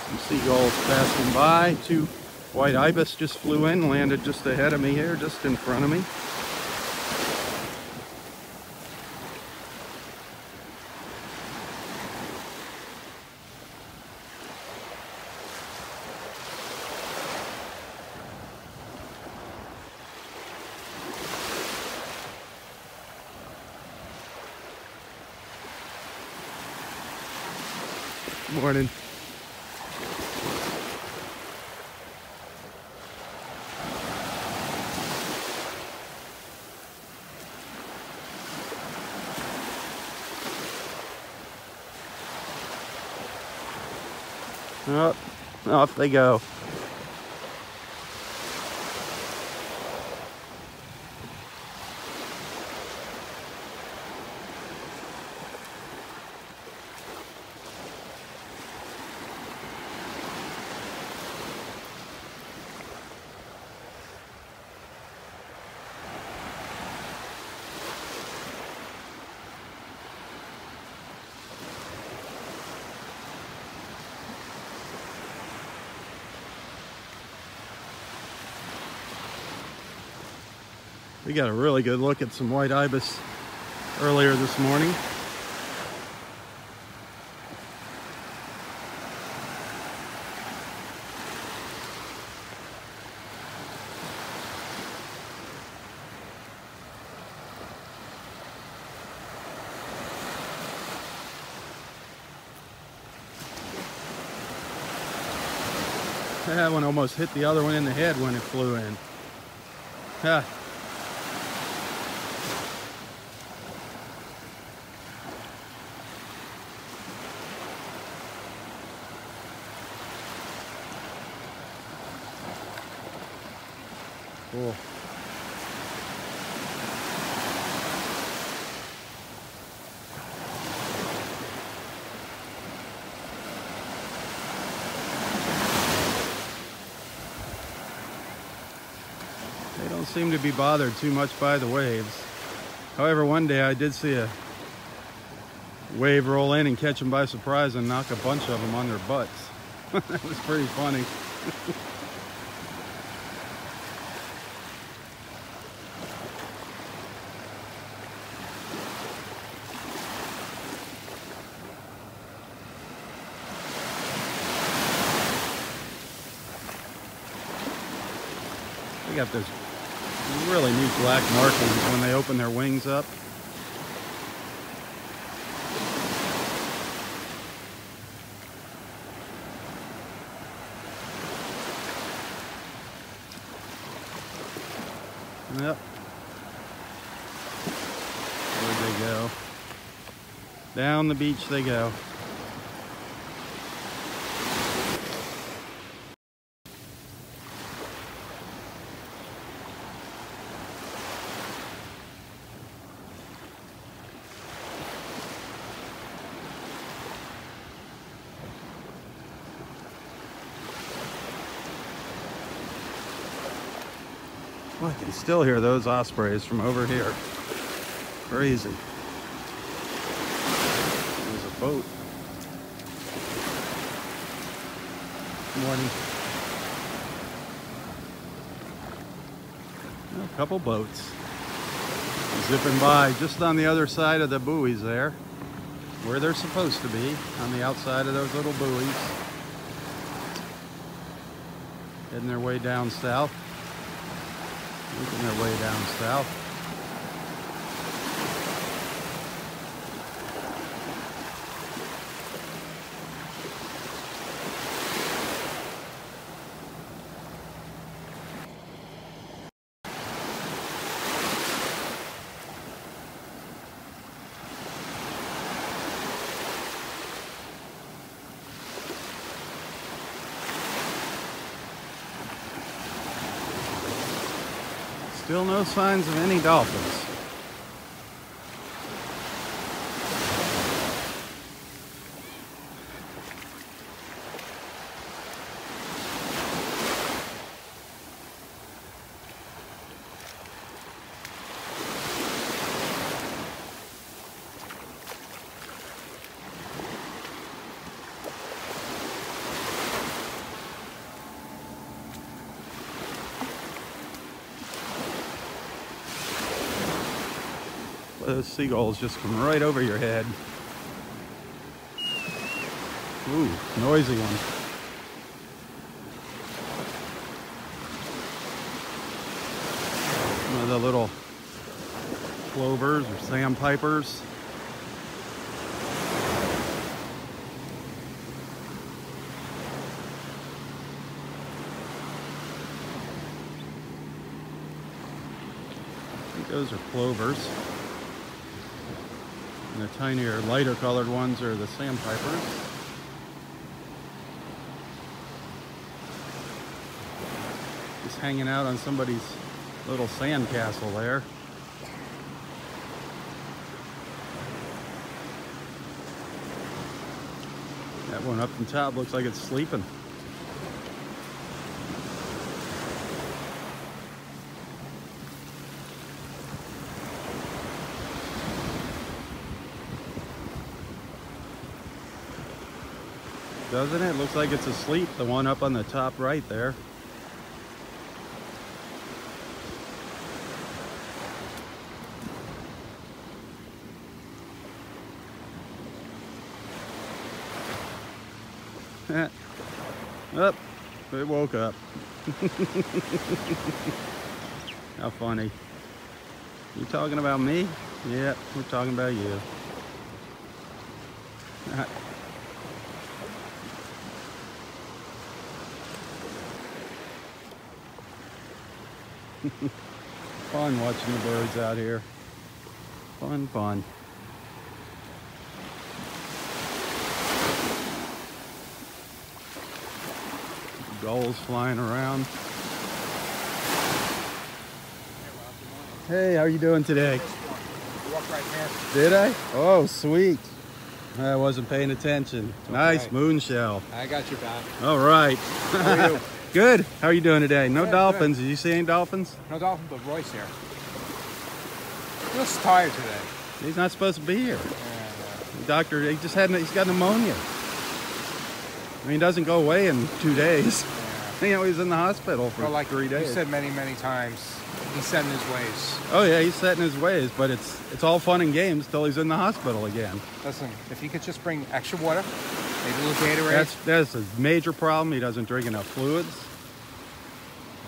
Some seagulls passing by. Two white ibis just flew in, landed just ahead of me here, just in front of me. Morning. Oh, off they go. We got a really good look at some white ibis earlier this morning. That one almost hit the other one in the head when it flew in. Ha. Cool. They don't seem to be bothered too much by the waves. However, one day I did see a wave roll in and catch them by surprise and knock a bunch of them on their butts. That was pretty funny. They got those really neat black markings when they open their wings up. Yep. Where'd they go? Down the beach they go. Well, I can still hear those ospreys from over here. Crazy. There's a boat. Morning. A couple boats zipping by just on the other side of the buoys there, where they're supposed to be, on the outside of those little buoys. Heading their way down south. Making their way down south. Still no signs of any dolphins. Those seagulls just come right over your head. Ooh, noisy one. One of the little plovers or sandpipers. I think those are plovers. And the tinier, lighter colored ones are the sandpipers. Just hanging out on somebody's little sand castle there. That one up on top looks like it's sleeping. Doesn't it? Looks like it's asleep, the one up on the top right there. Oh, it woke up. How funny. You talking about me? Yeah, we're talking about you. Fun watching the birds out here. Fun, fun. Gulls flying around. Hey, how are you doing today? You walked right past. Did I? Oh, sweet. I wasn't paying attention. Okay. Nice moon shell. I got your back. All right. How are you? Good. How are you doing today? No dolphins. Good. Did you see any dolphins? No dolphins, but Roy's here. He looks tired today. He's not supposed to be here. Yeah. The doctor, he's got pneumonia. I mean, he doesn't go away in 2 days. Yeah. You know, he's in the hospital for like 3 days. You said many, many times, he's set in his ways. Oh yeah, he's set in his ways, but it's all fun and games till he's in the hospital again. Listen, if he could just bring extra water, maybe a little Gatorade. That's a major problem. He doesn't drink enough fluids.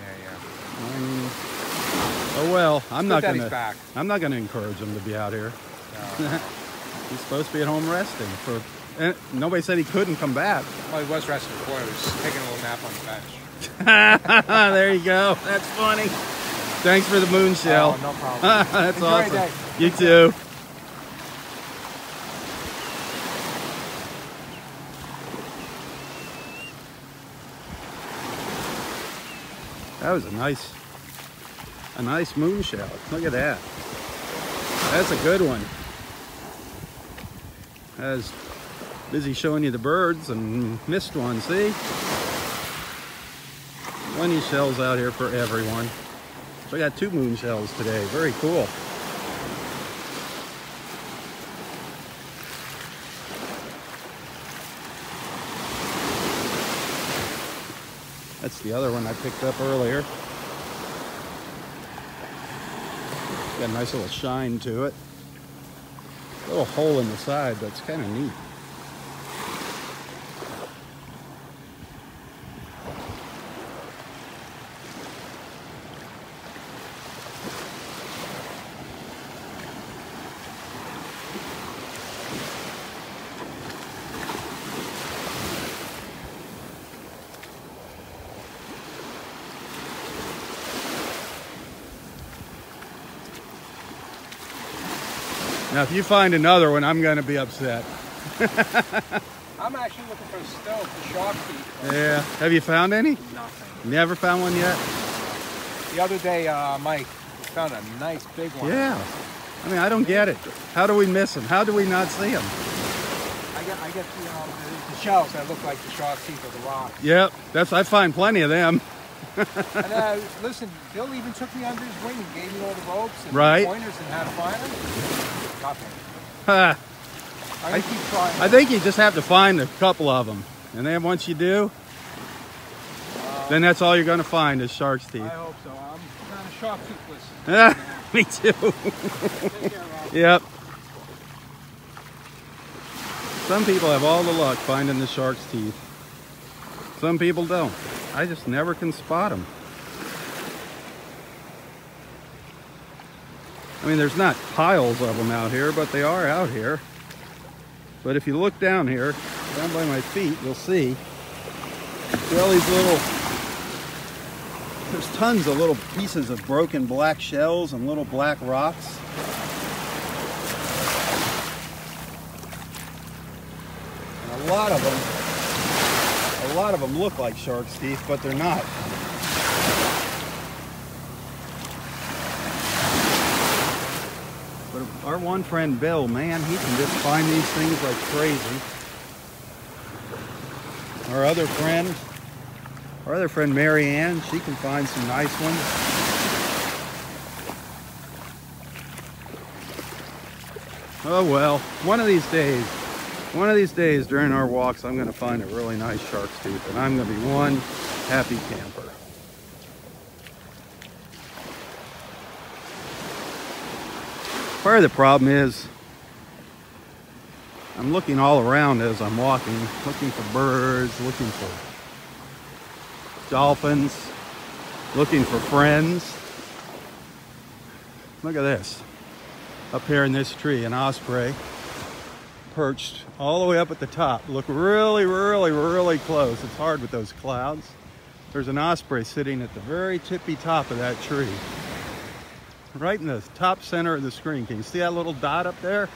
Yeah. Oh well, I'm not gonna encourage him to be out here. No. He's supposed to be at home resting. Nobody said he couldn't come back. Well, he was resting before. He was taking a little nap on the bench. There you go. That's funny. Thanks for the moon shell. Oh, no problem. That's Enjoy awesome. your day. You too. That was a nice moon shell. Look at that. That's a good one. I was busy showing you the birds and missed one, see? Plenty of shells out here for everyone. So I got 2 moon shells today. Very cool. That's the other one I picked up earlier. Got a nice little shine to it. A little hole in the side, but it's kind of neat. Now, if you find another one, I'm going to be upset. I'm actually looking for the shark teeth. Yeah. Have you found any? Nothing. Never found one yet? The other day, Mike found a nice big one. Yeah. I mean, I don't get it. How do we miss them? How do we not see them? I get the shells that look like the shark teeth of the rock. Yep. I find plenty of them. And listen, Bill even took me under his wing and gave me all the ropes and Right. pointers and how to find them. Nothing. Ha. I'm going to keep trying. I think you just have to find a couple of them. And then once you do, then that's all you're going to find is shark's teeth. I hope so. I'm kind of shark toothless. Yeah, me too. Take care, Rob. Yep. Some people have all the luck finding the shark's teeth. Some people don't. I just never can spot them. I mean, there's not piles of them out here, but they are out here. But if you look down here, down by my feet, you'll see all these little, there's tons of little pieces of broken black shells and little black rocks. And a lot of them look like shark's teeth, but they're not. But our one friend Bill, man, he can just find these things like crazy. Our other friend Mary Ann, she can find some nice ones. Oh well, one of these days during our walks, I'm going to find a really nice shark's tooth, and I'm going to be one happy camper. Part of the problem is I'm looking all around as I'm walking, looking for birds, looking for dolphins, looking for friends. Look at this. Up here in this tree, an osprey perched all the way up at the top. Look really, really, really close. It's hard with those clouds. There's an osprey sitting at the very tippy top of that tree. Right in the top center of the screen. Can you see that little dot up there?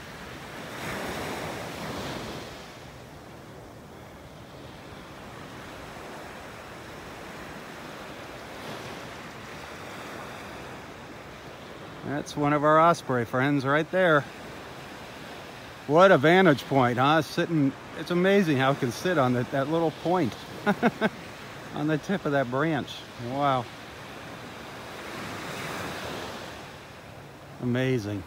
That's one of our osprey friends right there. What a vantage point, huh? Sitting, it's amazing how it can sit on that little point on the tip of that branch. Wow. Amazing.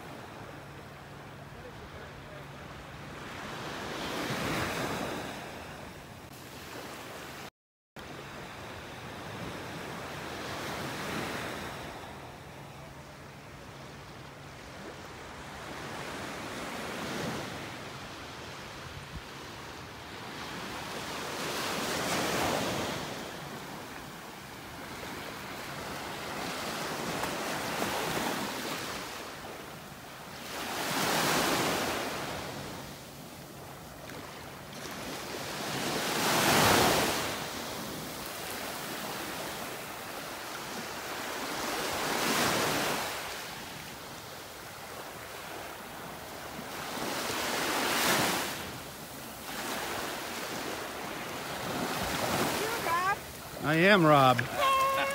I am Rob.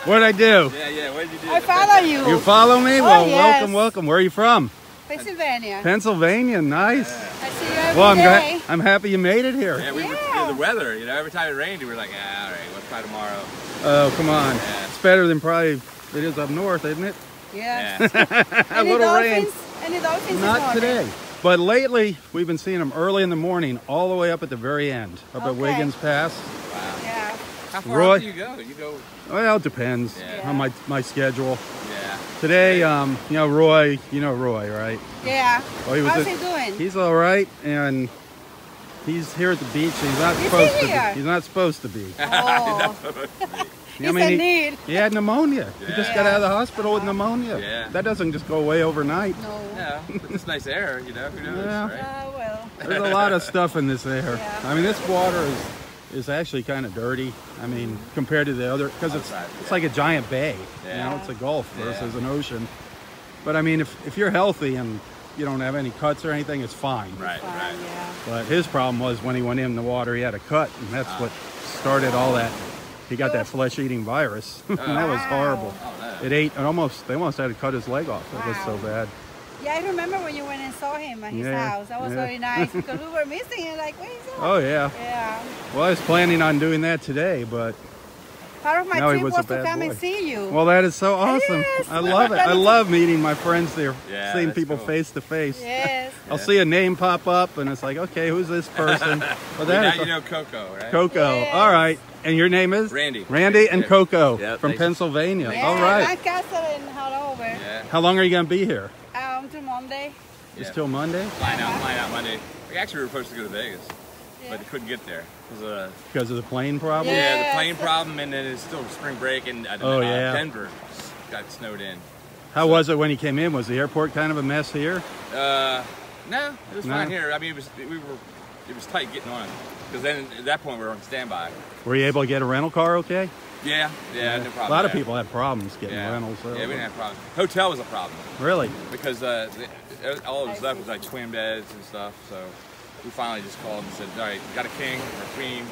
What'd I do? Yeah, what did you do? I follow you. You follow me? Well, yes. welcome. Where are you from? Pennsylvania. Pennsylvania, nice. I see you every Well, day. I'm happy you made it here. Yeah, we were the weather. You know, every time it rained, we were like, all right, let's try tomorrow. Oh, come on. Yeah. It's better than probably it is up north, isn't it? Yes. A Any little dolphins? rain. Any dolphins Not this morning? today. But lately, we've been seeing them early in the morning, all the way up at the very end, up at Okay. Wiggins Pass. Wow. Yeah. How far Roy? up do you go? You go, Well, it depends Yeah. on my schedule. yeah. Today, you know Roy, right? Yeah. Well, he was How's at- he doing? He's all right, and he's here at the beach. He's not Is he supposed to here? be. He's not supposed to be. Oh. I He's mean, in need. he had pneumonia. He just got Yeah. out of the hospital with pneumonia. Yeah. That doesn't just go away overnight. No. Yeah, but it's nice air, you know, who knows, Yeah. right? Well. There's a lot of stuff in this air. Yeah. I mean, this water is actually kind of dirty. I mean, compared to the other, because it's Outside, it's yeah. like a giant bay. You Yeah. know, it's a gulf Yeah. versus an ocean. But I mean, if you're healthy and you don't have any cuts or anything, it's fine. Right, Fine, right. yeah. But his problem was when he went in the water, he had a cut, and that's what started all that. He got that flesh-eating virus, and that was horrible. Oh, no. They almost had to cut his leg off. It was so Wow. bad. Yeah, I remember when you went and saw him at his Yeah, house. That was yeah. very nice because we were missing him. Like, where is he? Oh yeah. Yeah. Well, I was planning on doing that today, but Part of my No, he trip was was, a to bad come boy. and see you. well, that is so awesome. Yes. I love it. I love meeting my friends there, Yeah, seeing that's people cool. face to face. Yes. I'll see a name pop up, and it's like, okay, who's this person? Well, Now that you is know Coco, right? Coco. Yes. All right, and your name is Randy. Randy and Yeah. Coco Yeah, from thanks. Pennsylvania. Yeah, All right. Lancaster and Hanover. Yeah. How long are you gonna be here? Till Monday. Just Yeah. till Monday? Flying out Monday. We actually were supposed to go to Vegas, Yeah. but couldn't get there because Because of the plane problem? Yeah. the Yes. plane problem, and then it's still spring break, and Oh, yeah. Denver got snowed in. How was it when you came in? Was the airport kind of a mess here? No, it was No? fine here. I mean, it was tight getting on because then at that point we were on standby. Were you able to get a rental car okay? Yeah, no problem. A lot of there. people had problems getting Yeah. rentals. So. Yeah, we didn't have problems. Hotel was a problem Really? because all of the stuff was like twin beds and stuff. So we finally just called and said, all right, we got a king or a queen.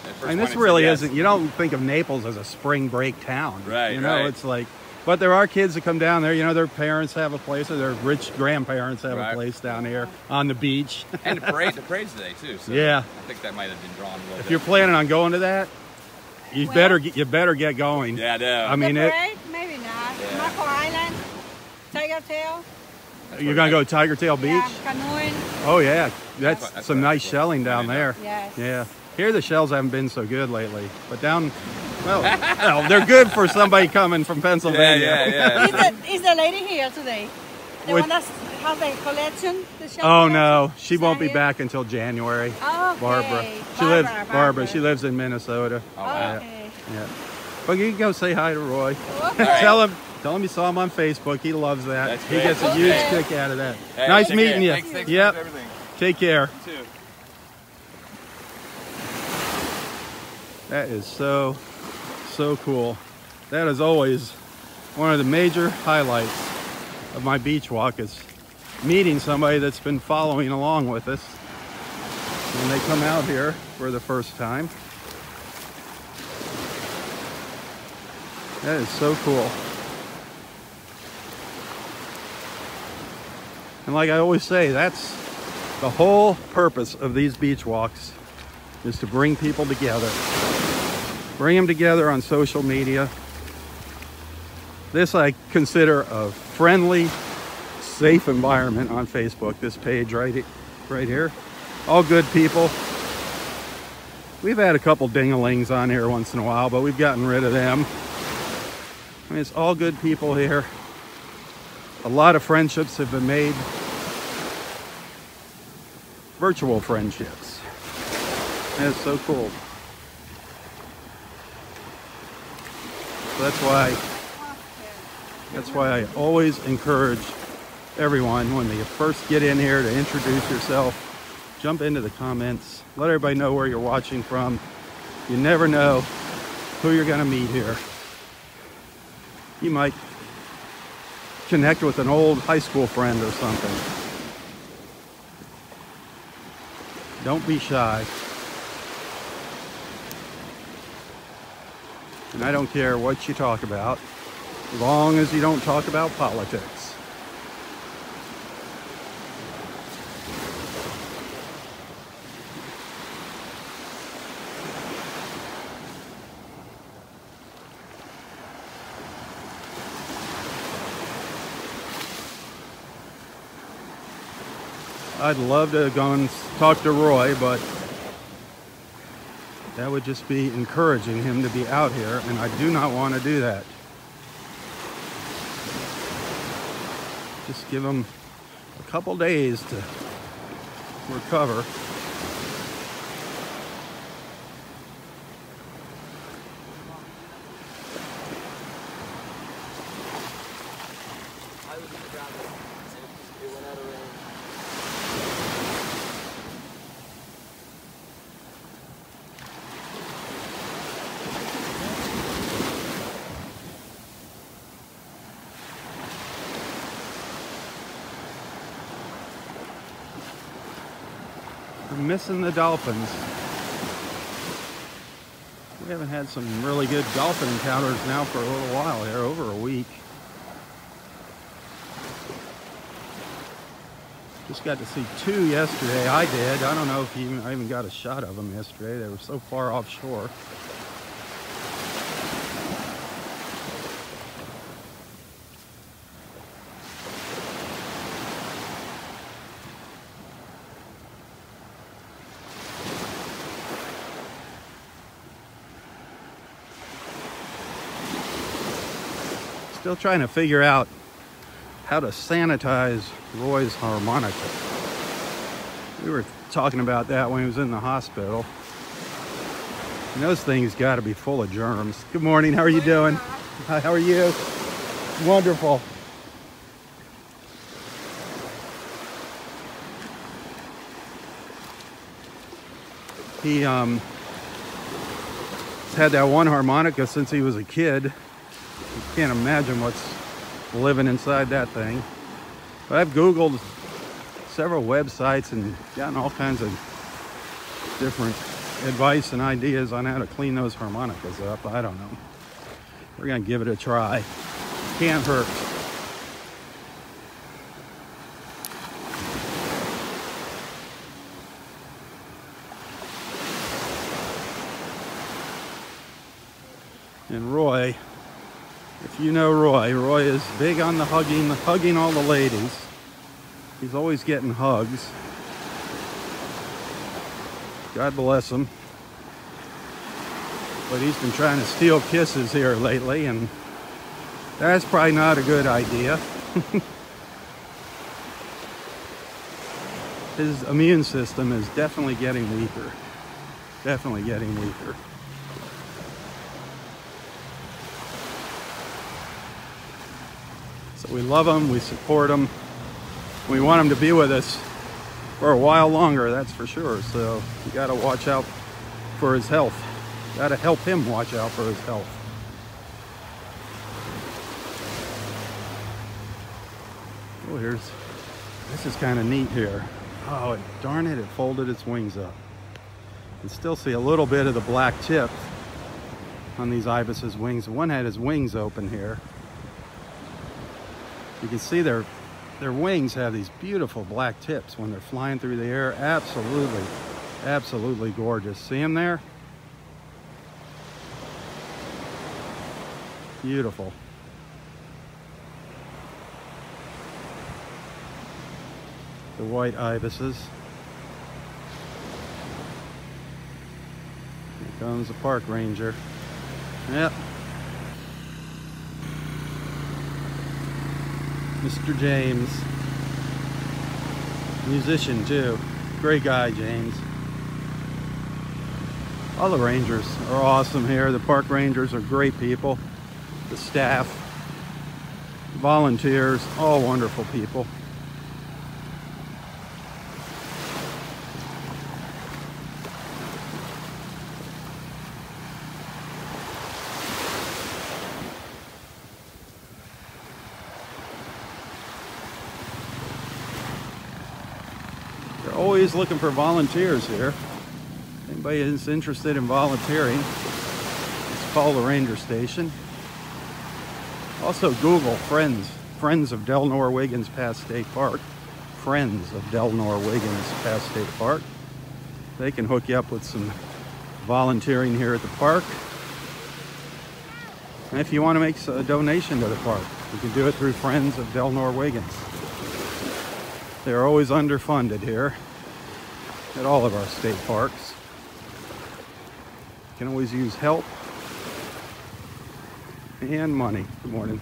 And first I mean, one this that really said yes. isn't, you don't think of Naples as a spring break town. Right, You know, right. it's like, but there are kids that come down there, you know, their parents have a place, or their rich grandparents have a Right. place down here on the beach. And the parade's today too. So Yeah. I think that might have been drawn a little If bit. you're planning on going to that, you Well- better get going. Yeah, no. I mean, the it, parade? Maybe not. Yeah. Marco Island, Tiger Tail. you're going to go to Tiger Tail Beach? Yeah, canoeing. Oh, yeah. That's That's some what- nice shelling down there. Yes. Yeah. Here the shells haven't been so good lately, but down, well, they're good for somebody coming from Pennsylvania. Yeah. Is the lady here today? The Which- one that has the collection? The shell Oh collection? no, she Is won't that be here? back until January. Oh, okay. Barbara. She Barbara, lives Barbara. She lives in Minnesota. Oh, wow. Okay. Yeah. But you can go say hi to Roy. Okay. right. Tell him you saw him on Facebook. He loves that. That's He great. gets a huge Okay. kick out of that. Hey, Nice take meeting care. you. Thanks Yep. for everything. Take care. You too. That is so cool. That is always one of the major highlights of my beach walk, is meeting somebody that's been following along with us when they come out here for the first time. That is so cool. And like I always say, that's the whole purpose of these beach walks, is to bring people together. Bring them together on social media. This I consider a friendly, safe environment on Facebook. This page right here. All good people. We've had a couple ding-a-lings on here once in a while, but we've gotten rid of them. I mean, it's all good people here. A lot of friendships have been made. Virtual friendships. That's so cool. So that's why I always encourage everyone, when they first get in here, to introduce yourself. Jump into the comments. Let everybody know where you're watching from. You never know who you're going to meet here. You might connect with an old high school friend or something. Don't be shy. And I don't care what you talk about, as long as you don't talk about politics. I'd love to go and talk to Roy, but that would just be encouraging him to be out here, and I do not want to do that. Just give him a couple days to recover. We're missing the dolphins. We haven't had some really good dolphin encounters now for a little while here, over a week. Just got to see 2 yesterday. I did. I don't know if I even got a shot of them yesterday. They were so far offshore. Still trying to figure out how to sanitize Roy's harmonica. We were talking about that when he was in the hospital. And those things got to be full of germs. Good morning. How are you doing? Hi, how are you? Wonderful. He has had that one harmonica since he was a kid. You can't imagine what's living inside that thing. But I've Googled several websites and gotten all kinds of different advice and ideas on how to clean those harmonicas up. I don't know. We're gonna give it a try. Can't hurt. And Roy, if you know Roy, Roy is big on the hugging all the ladies. He's always getting hugs. God bless him. But he's been trying to steal kisses here lately, and that's probably not a good idea. His immune system is definitely getting weaker. Definitely getting weaker. So we love him, we support him. We want him to be with us for a while longer, that's for sure. So you gotta watch out for his health. Gotta help him watch out for his health. Oh, this is kind of neat here. Oh, darn it, it folded its wings up. You can still see a little bit of the black tip on these ibis's wings. One had his wings open here. You can see their wings have these beautiful black tips when they're flying through the air. Absolutely, absolutely gorgeous. See them there? Beautiful. The white ibises. Here comes the park ranger. Yep. Mr. James. Musician too. Great guy, James. All the rangers are awesome here. The park rangers are great people. The staff, volunteers, all wonderful people. They're always looking for volunteers here. Anybody is interested in volunteering, it's call the ranger station. Also Google Friends of Delnor Wiggins Pass State Park. Friends of Delnor Wiggins Pass State Park. They can hook you up with some volunteering here at the park. And if you want to make a donation to the park, you can do it through Friends of Delnor Wiggins. They're always underfunded here at all of our state parks. You can always use help and money. Good morning.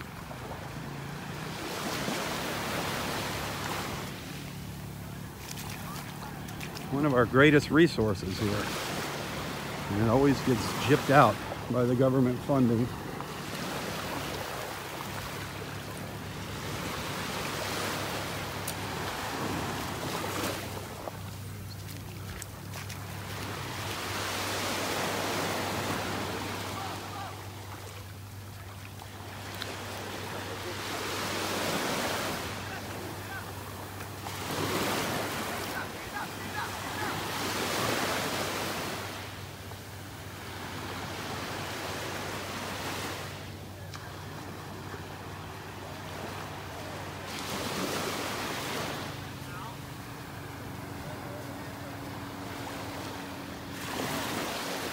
One of our greatest resources here. And it always gets gypped out by the government funding.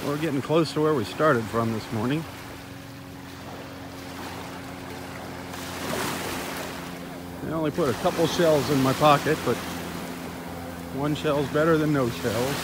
We're getting close to where we started from this morning. I only put a couple shells in my pocket, but one shell's better than no shells.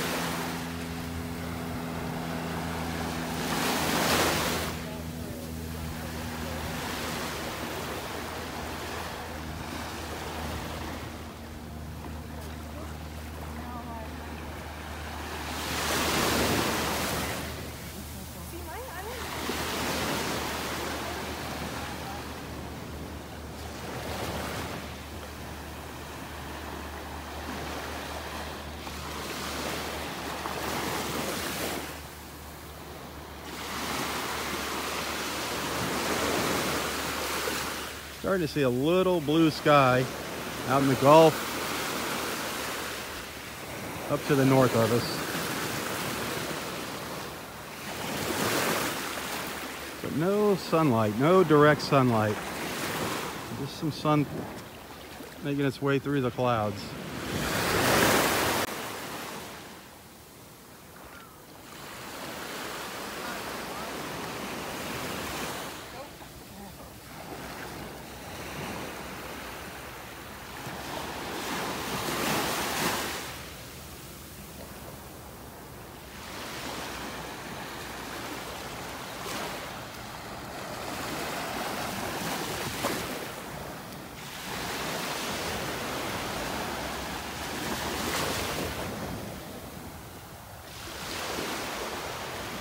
Starting to see a little blue sky out in the Gulf up to the north of us. But no sunlight, no direct sunlight. Just some sun making its way through the clouds.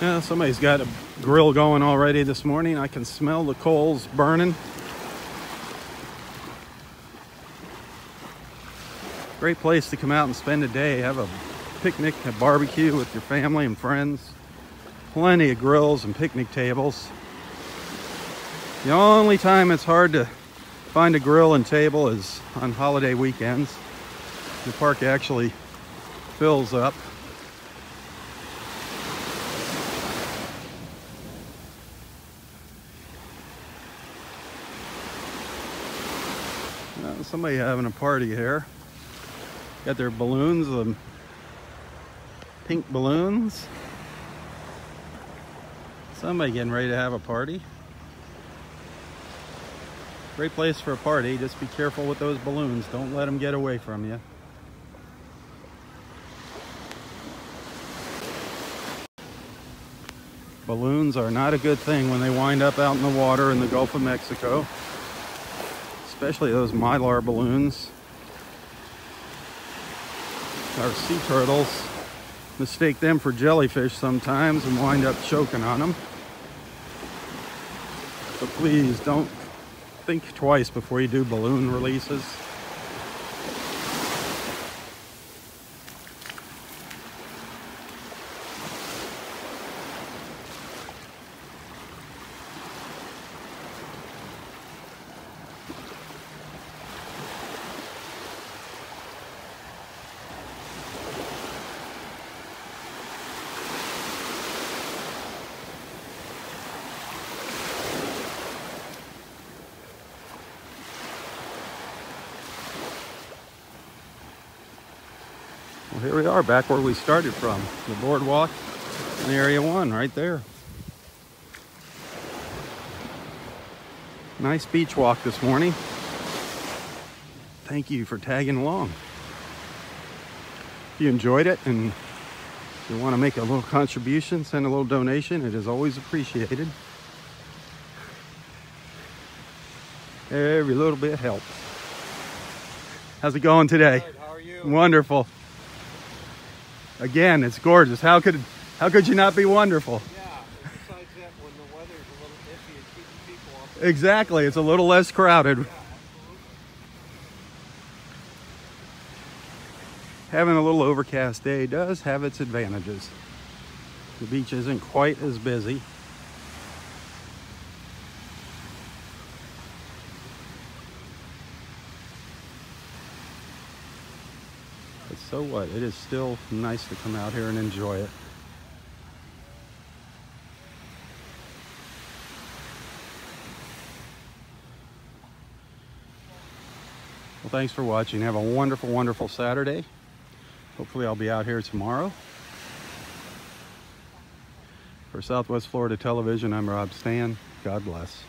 Yeah, somebody's got a grill going already this morning. I can smell the coals burning. Great place to come out and spend a day. Have a picnic, a barbecue with your family and friends. Plenty of grills and picnic tables. The only time it's hard to find a grill and table is on holiday weekends. The park actually fills up. Somebody having a party here. Got their balloons, pink balloons. Somebody getting ready to have a party. Great place for a party. Just be careful with those balloons. Don't let them get away from you. Balloons are not a good thing when they wind up out in the water in the Gulf of Mexico. Especially those mylar balloons. Our sea turtles mistake them for jellyfish sometimes and wind up choking on them. So please don't think twice before you do balloon releases. here we are, back where we started from. The boardwalk in Area 1, right there. Nice beach walk this morning. Thank you for tagging along. If you enjoyed it and you want to make a little contribution, send a little donation, it is always appreciated. Every little bit helps. How's it going today? Good. How are you? Wonderful. Again, it's gorgeous. How could you not be wonderful? Yeah, and besides that, when the weather's a little iffy, it keeps people off. Exactly. It's a little less crowded. Yeah, Having a little overcast day does have its advantages. The beach isn't quite as busy. But so what? It is still nice to come out here and enjoy it. Well, thanks for watching. Have a wonderful, wonderful Saturday. Hopefully I'll be out here tomorrow. For Southwest Florida Television, I'm Rob Stan. God bless.